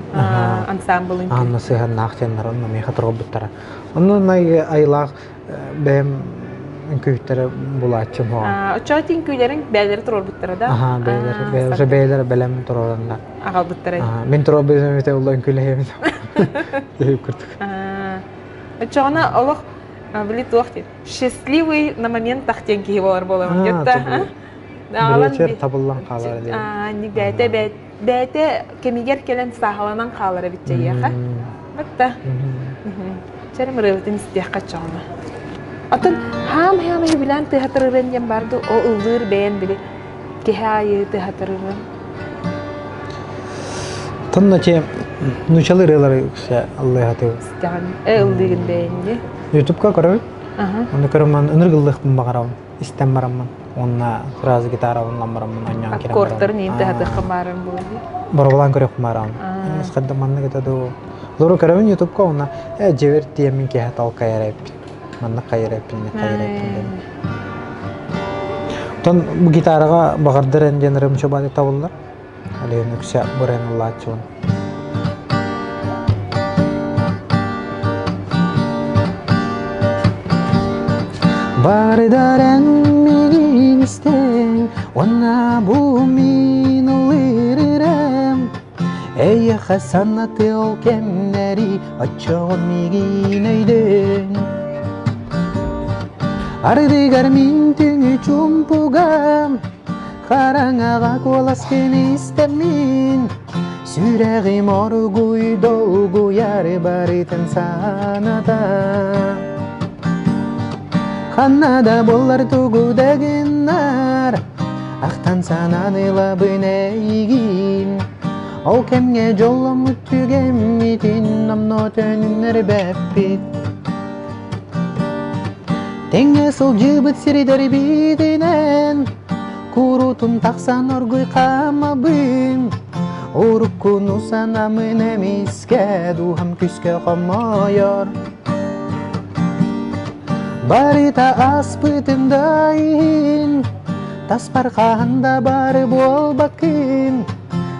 Ансамбль. Анна сыган нахтеннар онно меха тура буттара. Онно най айлак бем үңкөйтере булачым ho. Очотин күйлерин бәйләре турар буттара да. Бәйләре белем турарында. Агал буттара. Мен турар безем ите улла үңкөйләйм. Дип күрдүк. Очона Аллах билет вакыт. Счастливый на момент тахтенки болар болам где-то. Вечер табылган калар дип. Нигәтә бәйте кемигер келен сахаланан калары битче яха. Битта. Чәрем рәвитен истәхкә чама. Атын хам билан ты хатырырын дем барды о ылдыр бен биле кехайы ты хатырырын. Тонначе нучалы релары кся Аллах атып. Стан ылдыгын бенде. YouTube-ка карап. Аны караман энергилдик багарам. Истем барамман. Онна сразу гитара онлан барамман аннан керем. Аккордтар нинте хаты хамарым булды. Барабалан көрөк барам. Скадаманны гетаду. Лору карап YouTube-ка онна жевер тиемин ке хатал кайрап. Манна кайрапин. Тон бу гитарага багардар энденерим чобады табылдар. олен үксе бұрен ұлачуын. Барыдаран мегин істен, онна бұл мен ұлырырам. Әйе қасанаты ол кемнәрі, атчоғын мегин өйден. Ардыгар мен түңі чумпугам, қараңаға коласкен істемін. Сүрәғім оргуй долгу яры барытын санатам. Ханнада болар тугудагынар, ақтан санан илабын әйгін. Ол кемге жолым үттігемметін, намно төнінер бәппет. Теңе сол жыбыт сиридер битінен, курутун тақсан оргуй қамабын. Урук күну санамын әмеске, духам күске қамайыр. Барыта аспытындайын, таспар қағанда бары бол бакын.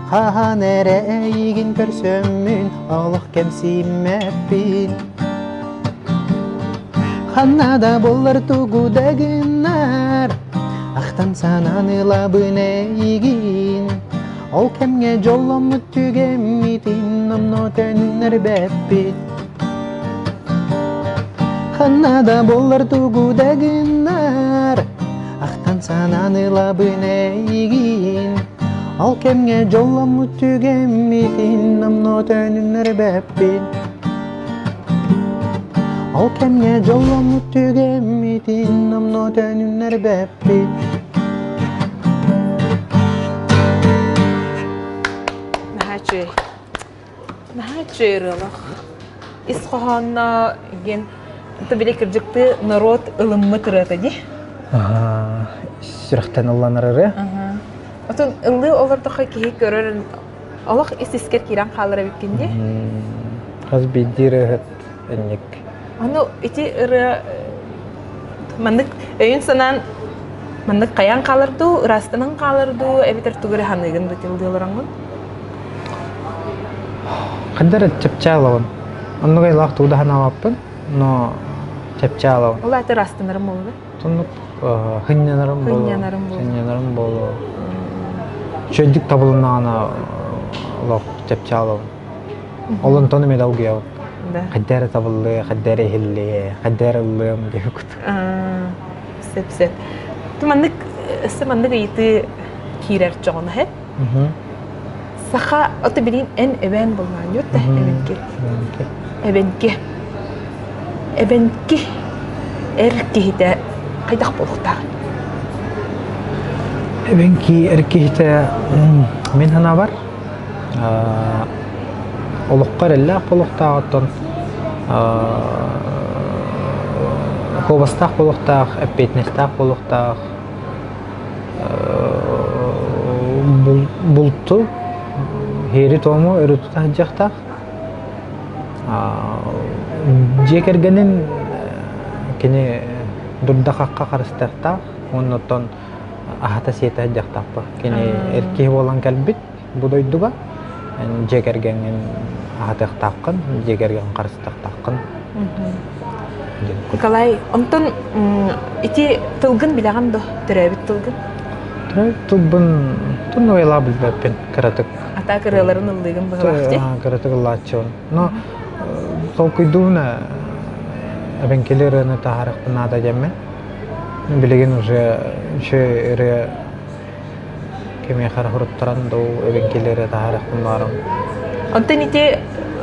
Қаған әрі әйгін көрсөммін, олық кемсимәппін. Ханнада болар тугудагынар, ақтан санан илабын әйгін. Ол кемге жолым үттігемметін, намно төнер бәппет. Ханнада болар тугудагынар, ақтан санан илабын әйгін. Ол кемге жолым үттігемметін, намно төнер бәппет. Ол кемге жолым үттігемметін, намно төнер бәппет. Нахачы рылық. Исқоғанна ген табиле кіржікті народ ылыммы тұрады де? Сүріқтен ұлланырыры? Отын ылы олардыққа кейі көрерін олық ис-искер кейран қалыра біткенде? Қаз бейдері әнек. Оны еті ұры мандық өйін санан мандық қаян қалырду, ұрастының қалырду, әбетер түгірі ханығын бұтелді олараңын? Қадары чепчалауын. Оннуға илақ туғда ханаваппын, но чепчалауын. Ол әті растынырым болды? Тұнық хыннянарым болу. Хыннянарым болу. Шөйдік табылынағына олақ чепчалауын. Олын тоны мед аугияуын. Қадары табылы, қадары хилли, қадары ұлым деп күті. Сеп-сеп. Тұмандық үйті кейрер жоғына хеп? Саха оты билин эн эбен болган ютта эбенке. Эбенке эркехите кайдак болуктар. Эбенки эркехите мен хана бар. Олуккар элле болуктагыттан кобастак болуктак, эппетнестак болуктак. Булту Хери тому өрүтү тахжактак. Жекергенин кене дурдакакка карыстактак, оннотон ахата сета жактакпы. Кене эрке болан келбит будойдуга. Жекергенин ахатактаккын, жекерген карыстактаккын. Николай, онтон ити тылгын билеган до, төрөбүт тылгын. Тубын тун ойла билбеппин каратык. Ата кырыларын ылдыгын быгылакти. Каратык лачон. Но сол күйдуна эбенкелерини тахарыктын ада жемме. Билеген уже шере кеме харахуруттаран до эбенкелери тахарыктын барын. Онтон ити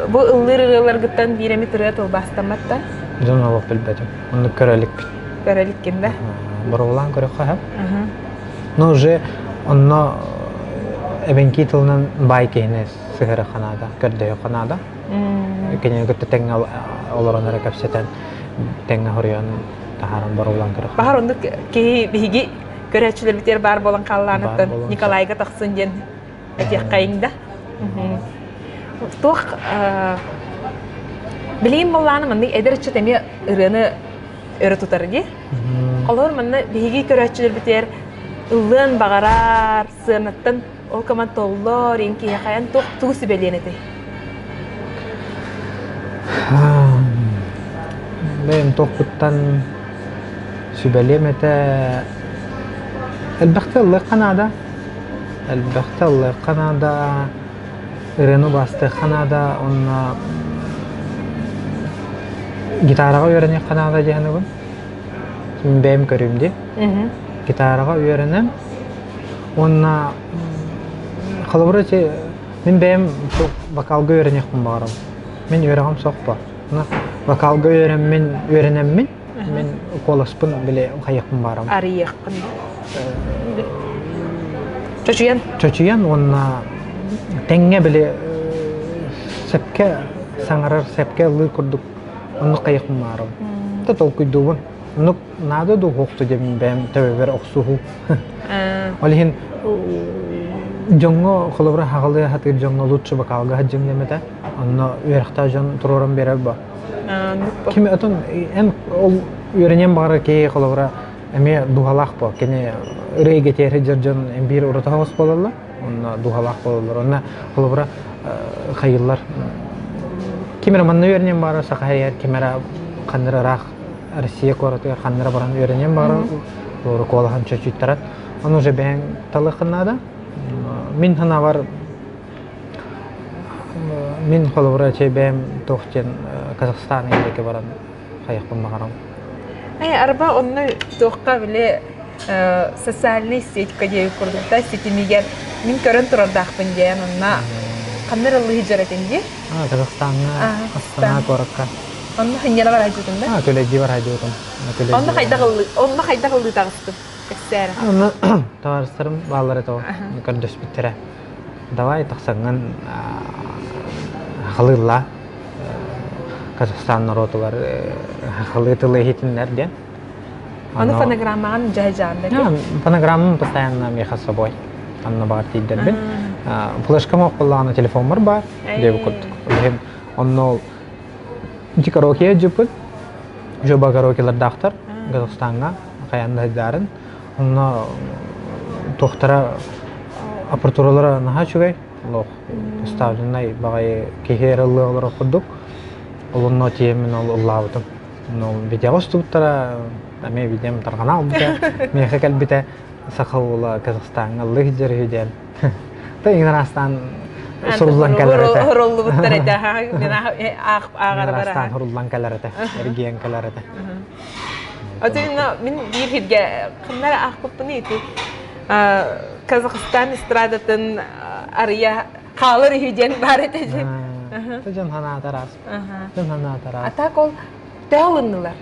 бу ылдырыларгыттан биреме тырыат олбастаматта. Жон алып билбетим. Оны көрөлүк. Көрөлүк кенде. Боролан көрөк хап. Но уже онно эбенки тылынан бай кейне сыгыры ханада, көрдөй ханада. Кене гытты тең олорон рекапсетен тең хорьян тахаран боролан көрөк. Бахар онды кей биги көрөчүлөр битер бар болон калланыттан Николайга таксын ден этек кайыңда. Тох билим болланы мындай эдерче теме ырыны өрө тутар ди. Олор мында биги көрөчүлөр битер ылын багарар сынаттан ол каман толлор инки хаян тох тусы беленете. Бем тохуттан sübelemete elbette Allah Kanada elbette Allah Kanada Irenu bastı Kanada onna gitaraga öğreniyor Kanada cehennem. Şimdi benim körümdü. Gitaraga öğrenem. Onna kalabıracı min benim çok vakalga öğreniyorum bağırım. Min öğrenim sokpa. Vakalga öğrenem min kolaspın bile kayakım bağırım. Arıyakın. Çocuyan? Çocuyan onna tenge bile sepke sangarar sepke lı kurduk. Onu kayakım bağırım. Tatol kuyduğun. Nuk nada do hoktu jem bem teber oksuhu. Olihin jongo kolobra hagalı hatir jongo lutsu bakalga hajjim demete. Anna uyarıkta jon turoram bereba. Kimi atın en ol öğrenem bara ki kolobra eme duhalak po. Kene rege ter jarjon embir urata havas bolalla. Onna duhalak bollar. Onna kolobra hayıllar. Kimera manna öğrenem bara sakahayar kimera kandıra rak Россия коротко ханнара баран öğrenim бар. Doğru kolahan çocuklar. Onu je ben talaknada. Min hana var. Min kolobra çebem tohten Kazakhstan elike baran kayakpın mağaram. Ay araba onu tohka bile социальный сеть кадей курдукта сетимигер min körün turardaqpın diyen onna kandıralı hicretinde. Kazakhstan'a Astana korotko. Onu hanyala var hajutunda. Koleji var hajutum. Onu hayda kıldı tağıstım. Eksera. Onu tavarstırım balları to. Kardeş bitire. Davay taqsangan halilla Kazakhstan narodu var. Halıtılı hitinler diye. Onu fonogramman jahijandı. Fonogramмам постоянно меха с собой. Анна бар тидер бин. Флешкам окулланы телефон бар. Деп курдук. Онно Караоке жупут. Жоба караокелер дактар Казахстанга каянда дарын. Онно тохтара апартуралары наха чугай. Лох ставленный багай кехераллар курдук. Олонно темен оллабытым. Но видео ступтара аме видеом тарганал бите. Меха калбите сахаула Казахстанга лыгдер хиден. Та Игнарстан Surullan kalarete. Horollu buttarete. Ağar bara. Rastan horullan kalarete. Ergiyen kalarete. Atıyna min bir hidge qanlara aqıpını iti. Kazakistan istradatın arıya qalır hidyen baretece. Tajan hana taras. Tajan hana taras. Atak ol dağılındılar.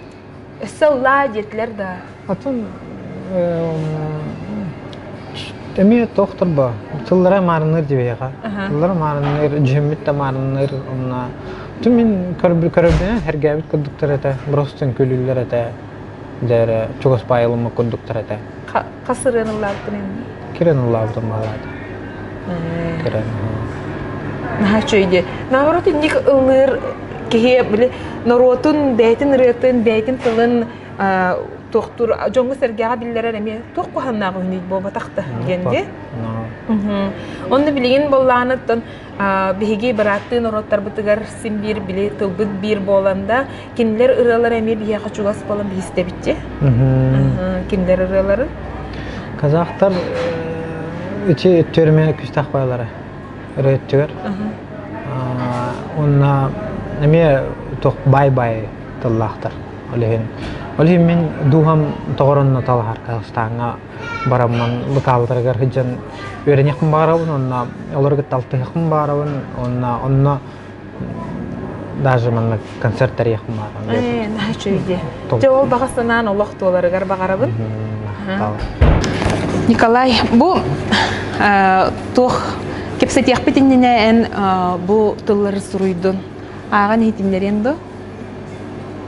Salla jetler da. Atın Emi tohtar ba. Tıllara marınır diye ya. Tıllara marınır, cemit de marınır ona. Tümün körübüne her gabit kurduklar ete. Brostan külüller ete. Der çok spayalımı kurduklar ete. Kasırınırlar tünen. Kiren Allah'tan maladı. Kiren. Nah şöyle. Navrot indik ılır ki bile narotun beytin tılın Doktor, jongu sergağa billere remi, toq kuhannağı hünüyd boba taqta gendi. Onu bilgin bollanıttın, bihigi bıraktığın orottar bıtıgar sim bir bile tılbıt bir bolanda, kinler ıralar emi bihe kaçugas bolan bihiste bitçi. Kinler ıraları? Kazaklar içi törme küstaq bayları üretiyor. Ona emi toq bay tillaqtar. Oleh min duham toğranna talhar Kazakhstan'a baramman lokallarga hıjan öğreniyim baravun onna olarga taltıyım baravun onna даже manna konsertler yapım baravun. Nah şöyle. Jawab bağısanan Allah toğlargar bağarabın. Nikolay, bu toq kepset yakbitinine en bu tılları suruydun. Ağan hitimlerin do?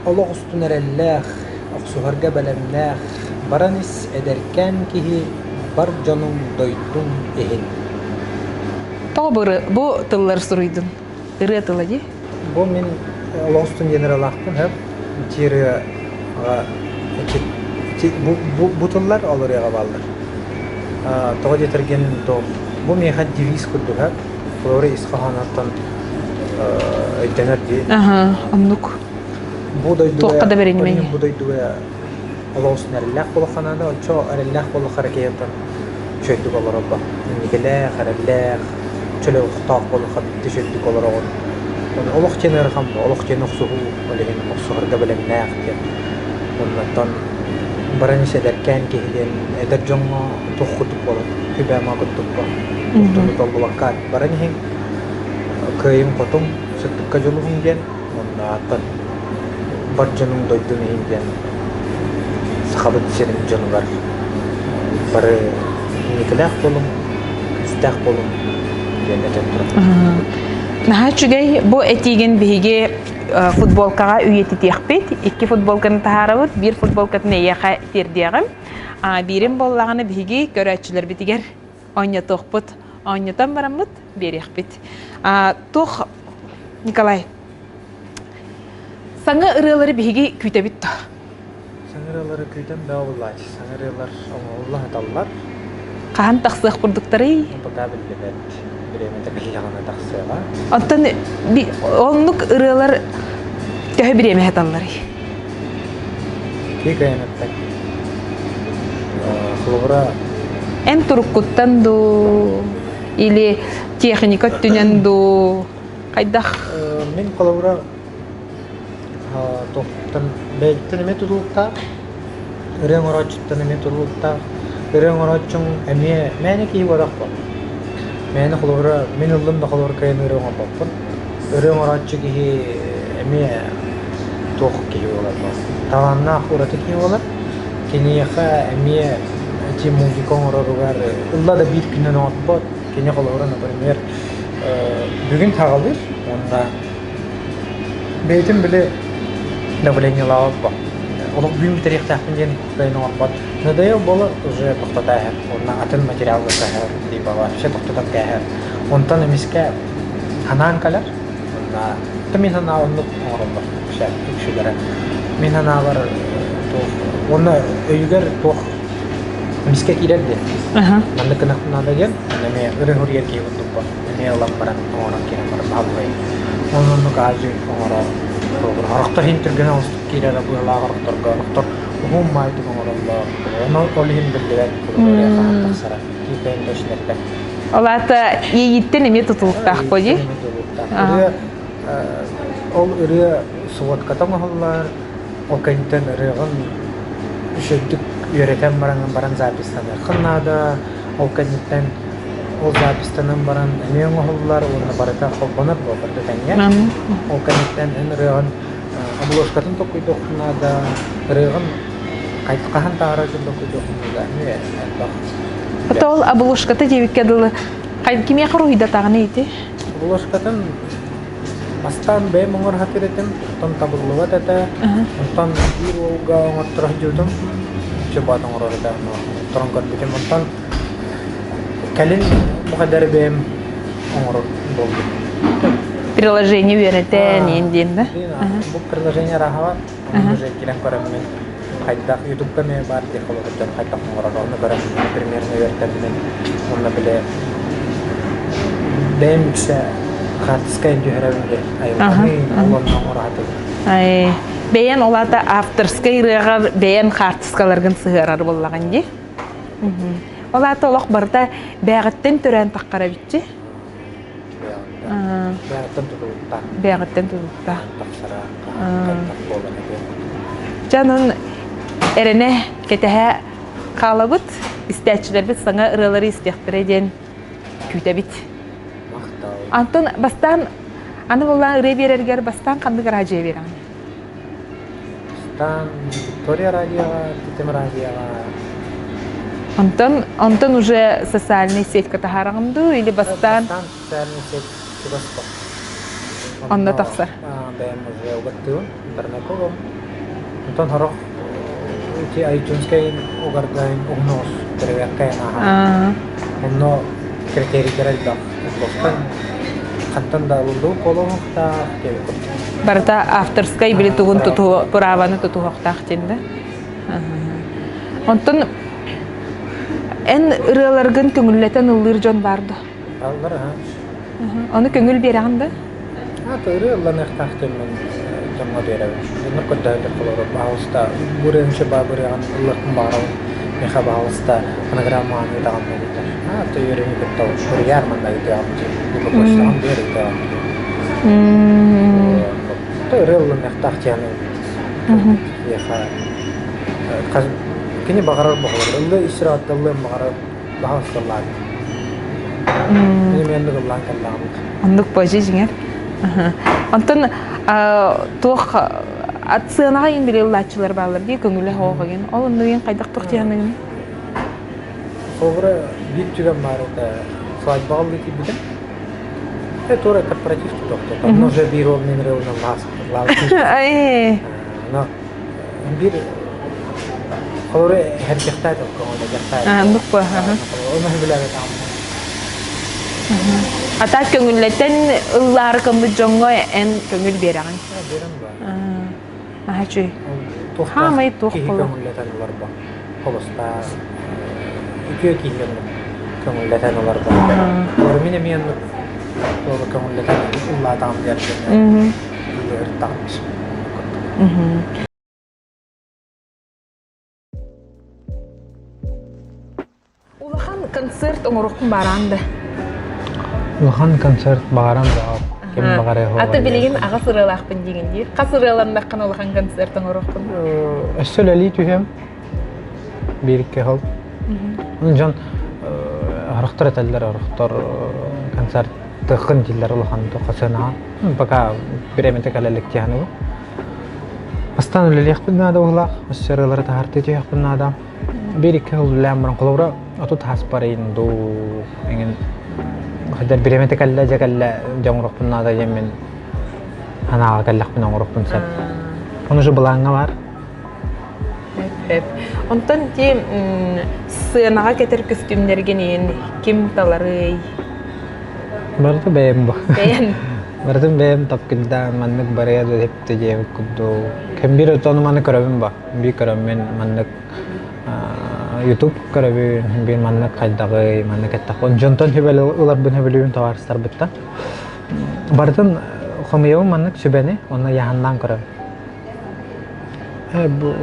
Allah üstünerellâh, aksuharga belemlâh, baranis ederken kihi bar canım doydum ehin. Bu tılları suruydun. Irı tılı di? Bu min Allah üstün generalahtın hep. Çiri bu tıllar alır ya gaballar. Toğa getirgenin to Bu meyhat deviz kurdular. Flora isqahanattan ödener diye. Aha, onluk. Bu da Toqqa da berenmey. Bu da duya Allah'ın erlek bolu kanada çok erlek bolu hareketler. Şöyle olur abba. Nigeler, erlek, şöyle uhtaq bolu hatta şöyle olur o. Allah kenar ham, Allah kenar suhu, olehin suhur qabla naq diye. Ondan barani sederken kehlen eder jonga toxutup olur. Hibama kutup. Tutup dolbakan. Barani hen kayım kotum sıktık kajoluhun gen. Ondan barcanın doyduğunu hingen. Sahabat senin canı var. Barı nikelak bolum, istak bolum. Cennetten durur. Наха чугай бу этиген биге футболкага үйети тиякпет. Икки футболканы тахарабыт, бир футболканы яка тердиягым. Бирим боллаганы биге көрөчүлөр битигер оня тохпут, онятан барамыт берекпет. Тох Николай. Саңа ырылары биге күйтебит. Саңыралары көйтем баулай. Саңыралар Аллах аталлар. Кахан таксык курдуктары. Бата билбет. Биремете кыягына таксыга. Оттан онлук ырылар төһө биреме хаталлары. Ки кыяматтак. Хлора Эн туруккуттан ду или техника түнен ду кайдах мен хлора тоқтан бәйттен эме тулукта. Өрөң орочтан эме тулукта. Өрөң орочун эме мәне ки баракпа. Мен хлора мен улым да хлора кайын өрөң апаппын. Өрөң орочу ки эме тох ки болот. Таванна хураты ки болот. Кенеха эме эти музыкон орогар улла да бир күнөн атпат. Кене хлора, например, бүгүн тагалыр. Онда бейтим биле давление лавапа. Он любим тарих тахтин ден орбат. Надоел было уже тохтатахер. Он на атен материал тахер, либо вообще тохтатан тахер. Он там миска ханан калар. Он на тамин хана он орбат. Вообще шулера. Мин хана бар то он öйгер тох миска килерди. Манда кына надо ген. Неме регулер ки утупа. Неме ламбаран оран кина бар бабай. Он кажи оран Арахтар хинтергенә уступ килә дә була арахтар. Хум майды гоморалла. Аны олин билдерәк. Тасара. Кипен төшләрдә. Алата егиттен эме тутулуктак коди. Ол үрә суат катамалар. О кайттан рыгын шөттүк йөрәтәм баран записталар. Хыннада ол кайттан ол запистанын баран эмен оғылар, оны барата қолбаныр болырды тәңе. Ол кәнеттен ән рыған обложкатын тоқойды оқынада, рыған қайтқахан тағара жүн тоқойды оқынада. Ата ол обложкаты дебекке дылы кеме қаруйда тағыны еті? Обложкатын бастан бәйм оңыр хатыр етім, ұттан табылуға тәті, ұттан бір олға оңыр тұрақ жүдім, жыбат оңыр орыда тұрын көрбетім, ұттан Калин мухадар бем оңор болды. Приложение үйрәтән енден да? Бу приложение рахава. Аны уже килен көрәм мен. Кайда YouTube-ка мен бар ди холоттан кайда оңор аны көрәм. Примерно үйрәтәм мен. Онда биле бемчә хатскай җөрәвендә. Ай, онда оңор хаты. Ай, бәян олата авторскай рыгар бәян хартскаларгын сыгырар буллаган ди. Олата олақ барда бәғіттен түрән таққара бітті? Бәғіттен тұтылықта. Бәғіттен тұтылықта. Тақсара, қайтақ болған екен. Жанын әріне кетәхә қалы бұд, істәтшілер біт саңа ұрылары істектірі ден күйті бит. Мақтау. Антон, бастан, аны болған ұры берергер бастан қанды радио берген? Бастан Виктория радиоға, Титем радиоға. Антон уже социальная сеть катахараңымды или бастан? Бастан социальная сеть кебаспа. Онда тақса? Бәйм уже угаттыуын, интернет олым. Антон хорох, ути iTunes-кайын угардайын угноос, переверкайын аға. Онно критерий керелдақ. Бастан қаттан да ұлды қолуғықта кебекут. Барата авторскай били тугун туту праваны туту хоқтақ тенді. Онтон En ırılargın köngülleten ılır jon bardı. Allar ha. Onu köngül beri anda? Ha tırı Allah nektahtım ben jamma beraber. Bunu kadar da kolor bağısta burançı babırı an Allah'ın bağırı. Meha bağısta anagram anı da anladılar. Ha tırı ni bitta şur yer man da gidiyor. Bu koştan beri de. Tırı Allah nektaht yani. Meha kaz kini bağırır bağırır. Allah işrat Allah bağırır. Bağıstalar. Benim yanında kullan kallam. Onduk bacı jinger. Ondan tuh at sığınağa in bile ıllaçılar bağlar diye köngüle hoğu gen. Onun yen kaydak tuğtiyanın. Sonra bir tügen var da saat bağlı ki bir de. Evet orada korporatif tutuktu. Tam noje bir rol minre ona las. Ay. No. Bir sonra her cihta da ona cihta. Onduk bu. Onu bile tam. Ata köngülleten ıllar kımı jongo en köngül beri an. Benim var. Ha cuy. Ha may tuh kolo. Kemullatan larba. Kolosta. Iki kemullatan larba. Or mine mian or kemullatan Allah tam gerçekten. Ertamış. Ulahan konser oңорохтун баранды. Ulahan konser bağıran da kim bağırıyor? Ата билигин ага сырылахпын дегенди. Касырыларында кана улахан концерт оңорохтун. Ösöleli tühem. Bir iki hal. Oncan arıqtar eteller arıqtar konser tıqın diller ulahan toqasına. Baka bir emete kalelik tiyani bu. Astan öyle yakpın da ulaq. Ösölelere tahartı tüh yakpın da. Bir iki hal lamran qolawra atut hasparin do engin hadar bir emete kalle jakalle jamroqpun da yemin ana kallaqpın oңорохпун sen. Onu şu balanga var. Hep. Ondan ki sığınağa getir kostümlergen kim talary? Barda beyim bu. Beğen. Barda beyim tapkında manlık baraya da hep tecevü kudu. Kim bir otonu manlık karabim ba. Bir karabim manlık YouTube karabim bir manlık kaydağı manlık ettak. Onjonton hebeli ular bun hebeli tawar starbitta. Bardan khomiyo manlık şübeni ona yahandan karabim. Bu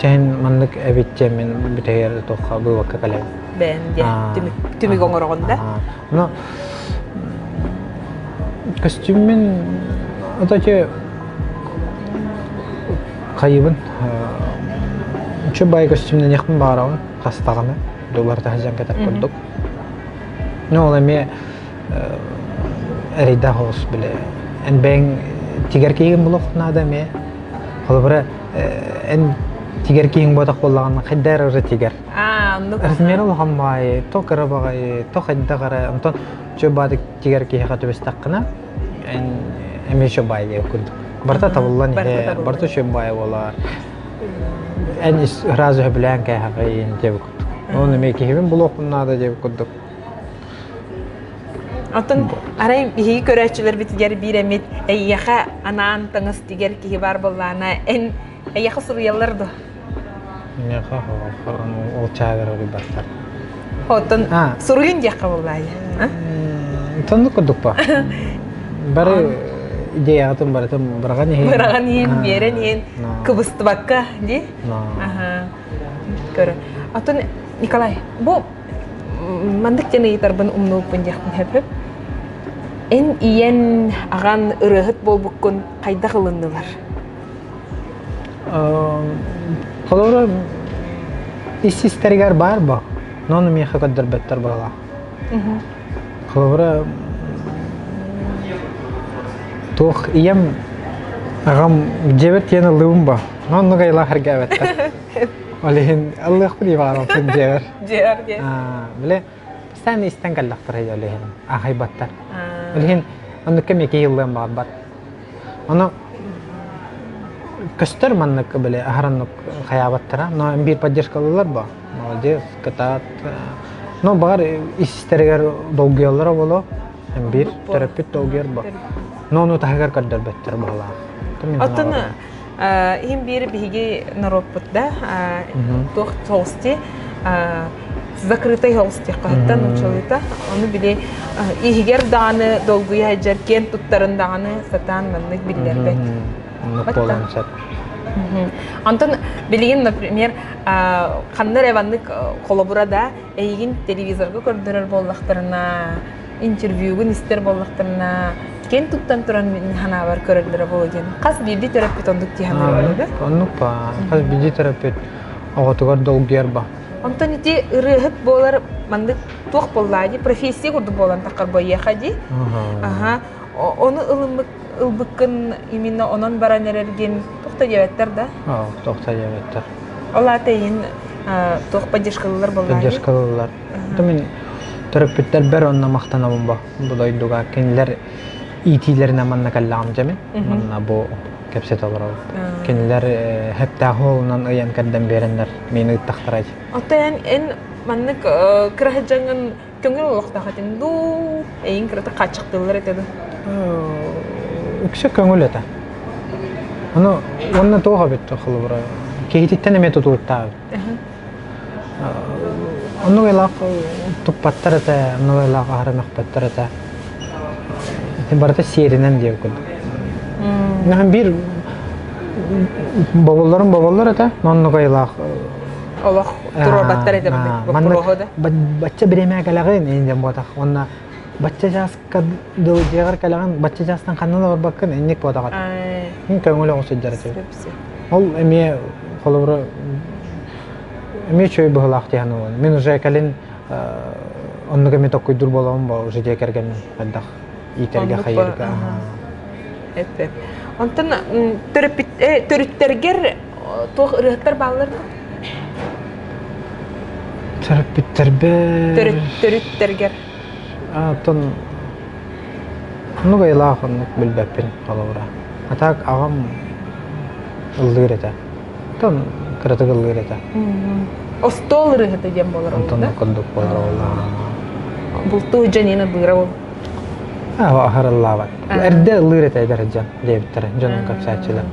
cahin manlık evitcemin bitayar toqa bu vakka kalem. Ben ya tümü oңорохунда. No kostümün ataca kayıbın çöbay kostümden yakın bağırağı hastağını dolar tahcan kadar kurduk. Ne ola mi erida hos bile en ben tigar kiyim buluk nada mi halbara en tigar kiyim bodak bollağın xidder öre tigar. Onduk. Resmiyel olhan bay to karabağay to xidda qara onton çöbadık tigar kiyim xatı bestaqına en emi çöbay diye kurduk. Barta tabullan he barta çöbay ola en razı bilen kay haqayin diye kurduk. Onu me kiyim buluk nada diye kurduk. Ondan arayım iyi köreççiler bitiger bir emet eyyaha anan tangız tiger ki var bollana en eyyaha suryalardı. Ne kahan o çağır öyle bastar. Ondan suruyun yakka bollay. Tanıdık kurduk pa. Bari ideya atım bari tam bırakan yiyin. Bırakan yiyin, beren yiyin. Kıbıstı bakka di. Aha. Köre. Ondan Nikolay, bu mandık jana yitarban umnu penjahpun hep. En iyen agan ırıhıt bolbukkun kayda kılındılar. Kalora istergar bar ba. Nonu mi kadar better bala. Kalora toh iyem agam jebet yana lum ba. Nonu gayla harga better. Olehin Allah kuni var olsun jeber. Jeber ge. Bile sen isten kallak teraya olehin. Ahay better. Olehin onu kemi ki yıllam bat. Onu Kastar manlık böyle aharanlık hayabattara. No bir pajer kalırlar ba. Молодец, katat. No bağır isterler doğuyorlar bolo. Bir terapit doğuyor ba. No tahagar kadar better bala. Atın hem bir bihigi naroputda toh tosti закрытый холстик каттан учылыта. Оны биле игер даны долгуя жеркен туттарын даны сатан маннык биллербе. Полонсат. Антон билеген, например, кандар эваннык колобурада эйгин телевизорга көрдөрөр боллактарына, интервьюгун истер боллактарына кен туттан туран ханабар көрөлөр болгон. Кас бирди терапевт ондук тиханыр да? Оннук па. Кас бирди терапевт оготугар долгуяр ба. Антон ити ырыгыт болар мандык тук боллади, профессия курду болан такар бояхади. Ага. Оны ылбыккын именно онон баран эрерген тукта жебеттер да? Тукта жебеттер. Ола тейин тук поддержкалылар боллади. Поддержкалылар. Мен терапевттер бер онна мактанабын ба. Будай дуга кенлер итилерine manna kallam jami manna bu kepset olarak kendiler hep tahulundan ayan kaddan berenler meni taxtaraj atayan en mannak kirahajangan köngül waqta hatin du eyin kirata qaçıqdıllar etedi ukşa köngül eta onu onna toğa bitti xılbıra kehititten metodu utta onu elaq tupattarata onu elaq ahramaq pattarata Barata serinen diye okudum. Yani bir babalar ata, nonnu kayılaq. Allah turbatlar edemedi bu prohoda. Bacça bireme kalağın indi botak. Onna bacça jas kaddo diğer kalağın bacça jastan kanına var bakın indik botak. Hin köngülü olsun derece. Ol emiye kolubra emiye çöy buhlaq diyen olan. Men уже kalin onnu kemi tokkuydur bolam ba уже diyekergen addak. İterge hayırga. Evet. Ondan törütterger toğ ırıhtır bağlar mı? Törütterger be... Törütterger. Ondan... Onu gayla onluk bilbepin kalavra. Atak ağam ıldır ete. Ondan kıratık ıldır ete. O stol ırıhtı jem bolar oldu da? Ondan kunduk bolar oldu. Bultu janina dıra oldu. Ahar Allah var. Erde ıldır ete derece diyebilir. Canım kapsayçılar.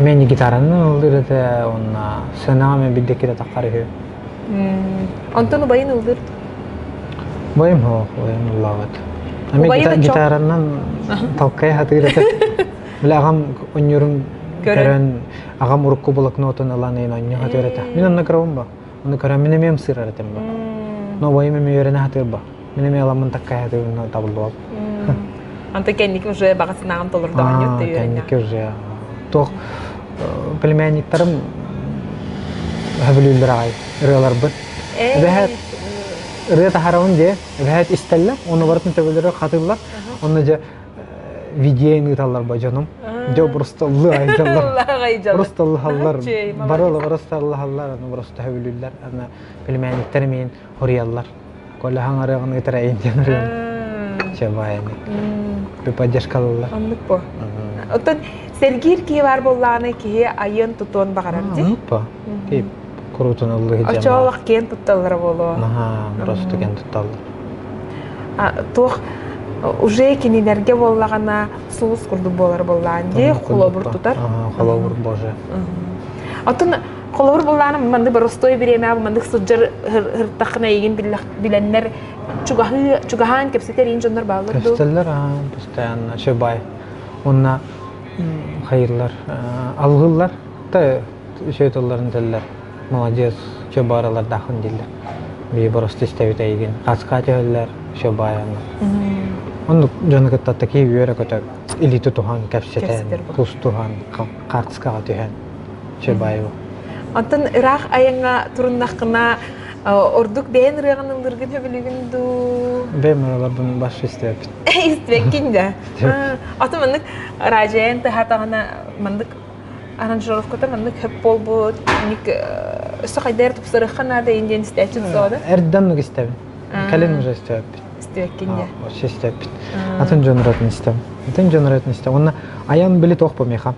Meni gitarını ıldır ete. Ona sename biddeki de takarıyor. Ondan bayın ıldır. Bayım ho, bayım Allah var. Ama gitarından talkaya hatır ete. Bile ağam oynuyorum. Karen ağam urukku bulak notun alanı oynuyor hatır ete. Benim ne kravım ba. Onu karen benim yem sır aratem ba. No bayım emi yörene hatır ba. Benim yalamın takkaya hatır no tablo ab. Anta kendik уже багасынан толur da oynuyor diyor. Kendik уже. Toh племянниктарым hablüller ay. Rıyalar bir. Ve Rıya taharavun diye, ve isterler, onu varıp mütevelere katırlar, onunca videoyu nıtallar bacanım. Jo просто Allah ayıcallar. Просто Allah hallar. Baralı просто Allah hallar, onu просто hablüller, ana bilmeyenliklermeyin horiyallar. Kolla hangarağını getireyin canırım. Çabayani. Bir paylaşkalırlar. Anlık bu. Oton sergir ki var bollağına ki ayın tutun bakarar değil? Anlık bu. Deyip. Kurutun Allah'ı cemaat. Açığa ken tuttalları bolu. Aha, burası ken tuttallar. Tuh, уже kinilerge bollağına sulus kurdu bolar bollağın diye kulobur tutar. Aha, kulobur boje. Atın kulobur bollağına mandı barostoy bir yemeğe mandı sucar hırtakına egin bilenler çugahan kepseterin jonlar bağlıdır. Kepseteller ha, pustayan şebay. Onna hayırlar, algılar da şeytanların teller. Молодец, çobaralar dahın diller. Bir burası istavit aygın. Kaçkaç öller çobayana. Onu canı kattaki yöre kaçak. İliti tuhan kapseten, kus tuhan, kartska tuhan. Çobayo. Antan Irak ayanga turunakna orduk beğen rıyanın lırgın höbülügün du. Ben oralardan baş istavit. İstavit de. Atı mandık rajayan tahatana mandık aranjировката маннык хеп болбут ник сакайдар тупсырыхана да инден стачын сода эрдәннек истәбин кален уже истәбин истәккиндә вообще истәбин атын җонратын истәбин атын җонратын истәбин онна аян билет ох помеха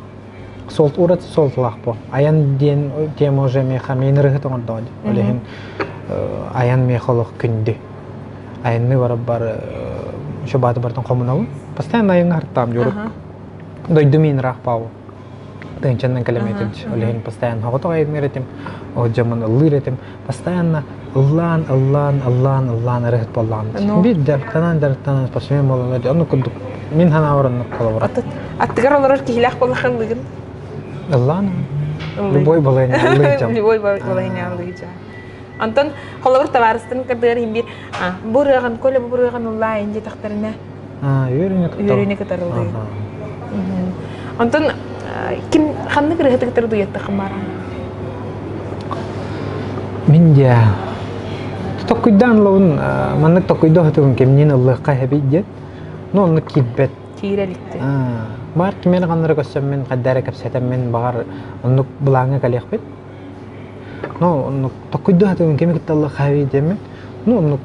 солт урат солт лахпо аян ден тема уже меха менрыгы тоңда олехин аян мехолох күнди аянны барабар шобаты бартан комуналы постоянно аян хартам журып дойду мен рахпау тынчаннан калеметим. Олеген постоянно хогото айдмеретим. О жаман ыллыретим. Постоянно Аллан арыгыт боллан. Bir дартанан посмен болан. Onu kurduk. Min hana oranlık kalabır. Аттыгар олар кихилах болаханлыгын. Аллан. Любой болайын аллыгычам. Любой болайын аллыгычам. Антон холовыр таварыстын кырдыгар химбир. Бурыган, коля бурыган улла инде тахтарына. Үйрөне кытарылды. Антон ким ханны кырыгыты кытарды ятты хымара? Min de tokkuydan lawun manlık tokkuyda hatırım kemnin Allah kahbiyet. No onu kibet. Tirelikti. Var kimen kanları koşsam men kaddara kapsatam men bahar onu bulanga kalıyakbet. No onu tokkuyda hatırım kemek Allah kahbiyet demek. No onu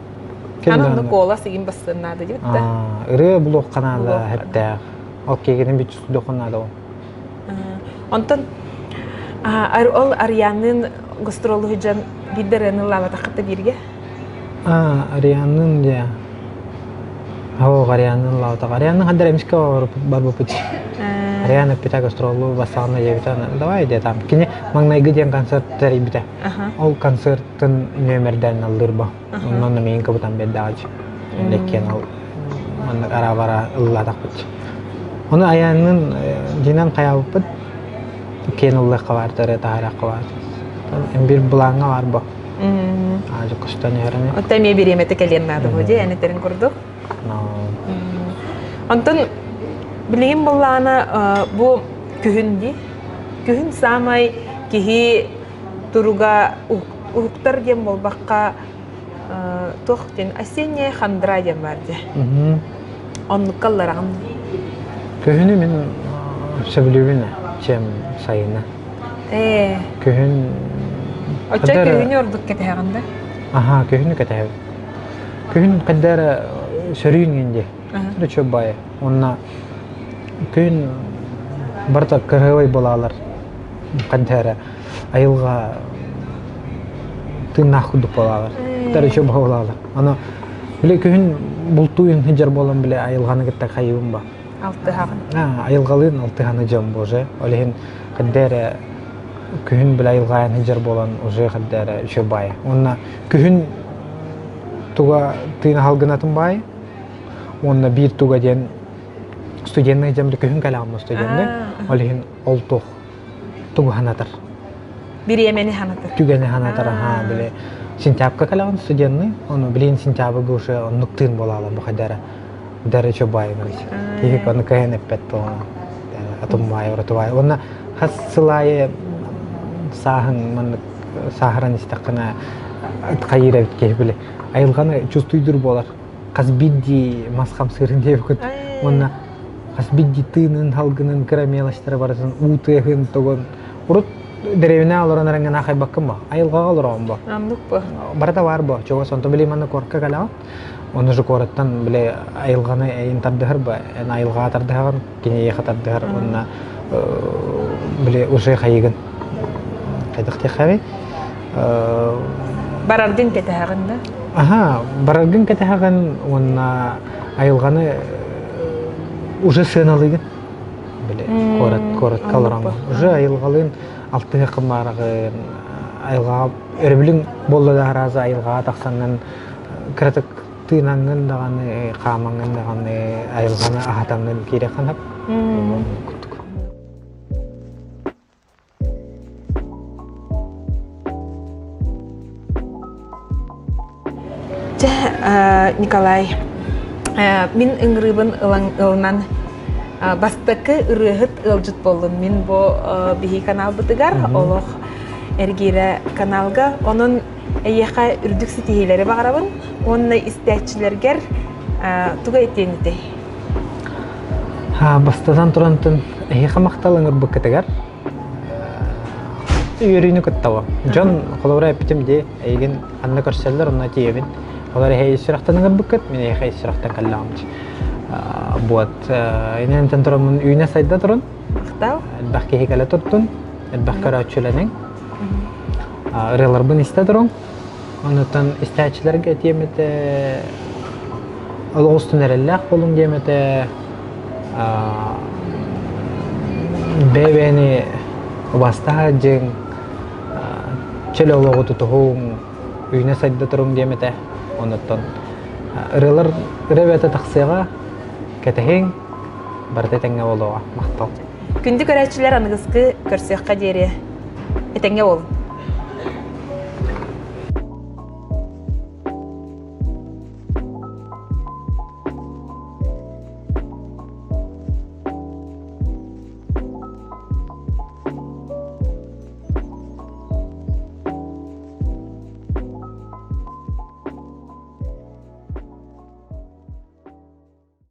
Ananı kola sigin basınnadı gitti. Ire buluk kanada hatta. Okey gidin bir çüstü dokunnadı o. Антон ol Ariyan'ın gastrolu hücum giderini lavata katta birge. Ariyan'ın ya. Ariyan'ın lavata. Ariyan'ın haddara miska var bu pıç. Ariyan'ın pita gastrolu basağına yevita. Davay de tam. Kini mangnay gidiyen konsertleri bite. O konsertin nömerden alır ba. Ondan meyin kabutan bedde ağacı. Lekken al. Mannak ara vara ılladak pıç. Onu Ariyan'ın jinan kaya pıç. Ken Allah kavartare tahara kavart. Bir bulanga var bu. Acı kuştan yarını. O temiye bir yemete kelyennadı bu diye yani terin kurduk. Anton bileyim bulana bu kühündi. Kühün samay kihi turuga uhuktar diye bol bakka tohtin asenye khandra diye vardı. Onu kallarağım. Kühünü min sebebiyle cem sayına. Kühün. Açık kühün yorduk ketehanda. Aha kühünü keteh. Kühün kadar sürüyün indi. Sürü çöbaya. Onna kühün barta kırhıvay bolalar. Kadar ayılga tırnak kudup bolalar. Kadar çöbaya bolalar. Ana bile kühün bultuyun hıcar bolan bile ayılganı gitta kayıvın ba. Altı hağın. Ayılgalın altı hağın jam boje. Olehin kadar kühün bile ayılgayan hıcar bolan oje kadar çöbaya. Onna kühün tuga tığın halgınatın bay. Onna bir tuga diyen stüdyenle jamda kühün kalamlı stüdyenle. Olehin oltuq tuga hanatar. Bir yemeni hanatar. Tügeni hanatar ha bile. Sintabka kalan stüdyenle. Onu bilen sintabı goşe nuktın bolalar bu kadar. Dari coba ya guys. Kiki kan kayak nepet tuh, atau mai orang tua. Ona hasilnya saharan istakna kayıra kih bile. Ayılgana çöztüydür bolar. Kasbiddi maskam sırrın diye bakut. Ona kasbiddi tığının halgının karamelaştırı varasın. Utehın togon. Urut derevine alıran orang nakay bakım ba. Ayılga alıran ba. Anlık bu. Barada var ba. Coba sonto beli mana korka kalau. Onu jukorattan bile ayılganı intardıhır ba. En ayılga tardıhır. Kini yıkatardığır. Ona bile uşay kayıgın. Kaydık tekhavi. Barardın ketehağında? Aha, barardın ketehağın. Ona ayılganı uşay sığınalıyın. Bile korat kalıran. Uşay ayılgalıyın. Altığı kımarağın. Ayılga örbilin bollu da razı ayılga taqsandan kiratık tığınanın dağını, qamanın dağını, ayılganı ahatanın kiri kanap. Nikolay, min ıngırıbın ılınan bastakı ırıhıt ılcıt bolun. Min bu bihi kanal bıtıgar, oluq ergire kanalga. Onun eyyaka ürdük sitihileri bağırabın. Onunla istihçilerger tuga ettiğini de. Bastadan turantın eyyaka maqtalın ırbık kıtıgar. Yürüyünü kıttava. John kolora epitim de eygin anna körseller onna tiyemin. Kolora hey sıraqtan ırbık kıt, min eyyaka sıraqtan kallamç. Buat ini enten turun üyüne sayda turun. Maqtal? Elbaqki hikala turtun. Elbaqki raçulaning. Irılar bun iste turun. Ondan istihçilerge tiyemete Ağustos nerellah olun diyemete BB'ni Ubasta jeng çöl oloğu tutuğun üyüne sayda turun diyemete onutton. Irılar ırıvete taqsıga ketehin barda tenge oloğa maqtal. Күнді көрәтшілер анығызғы көрсеққа дері етенге болын.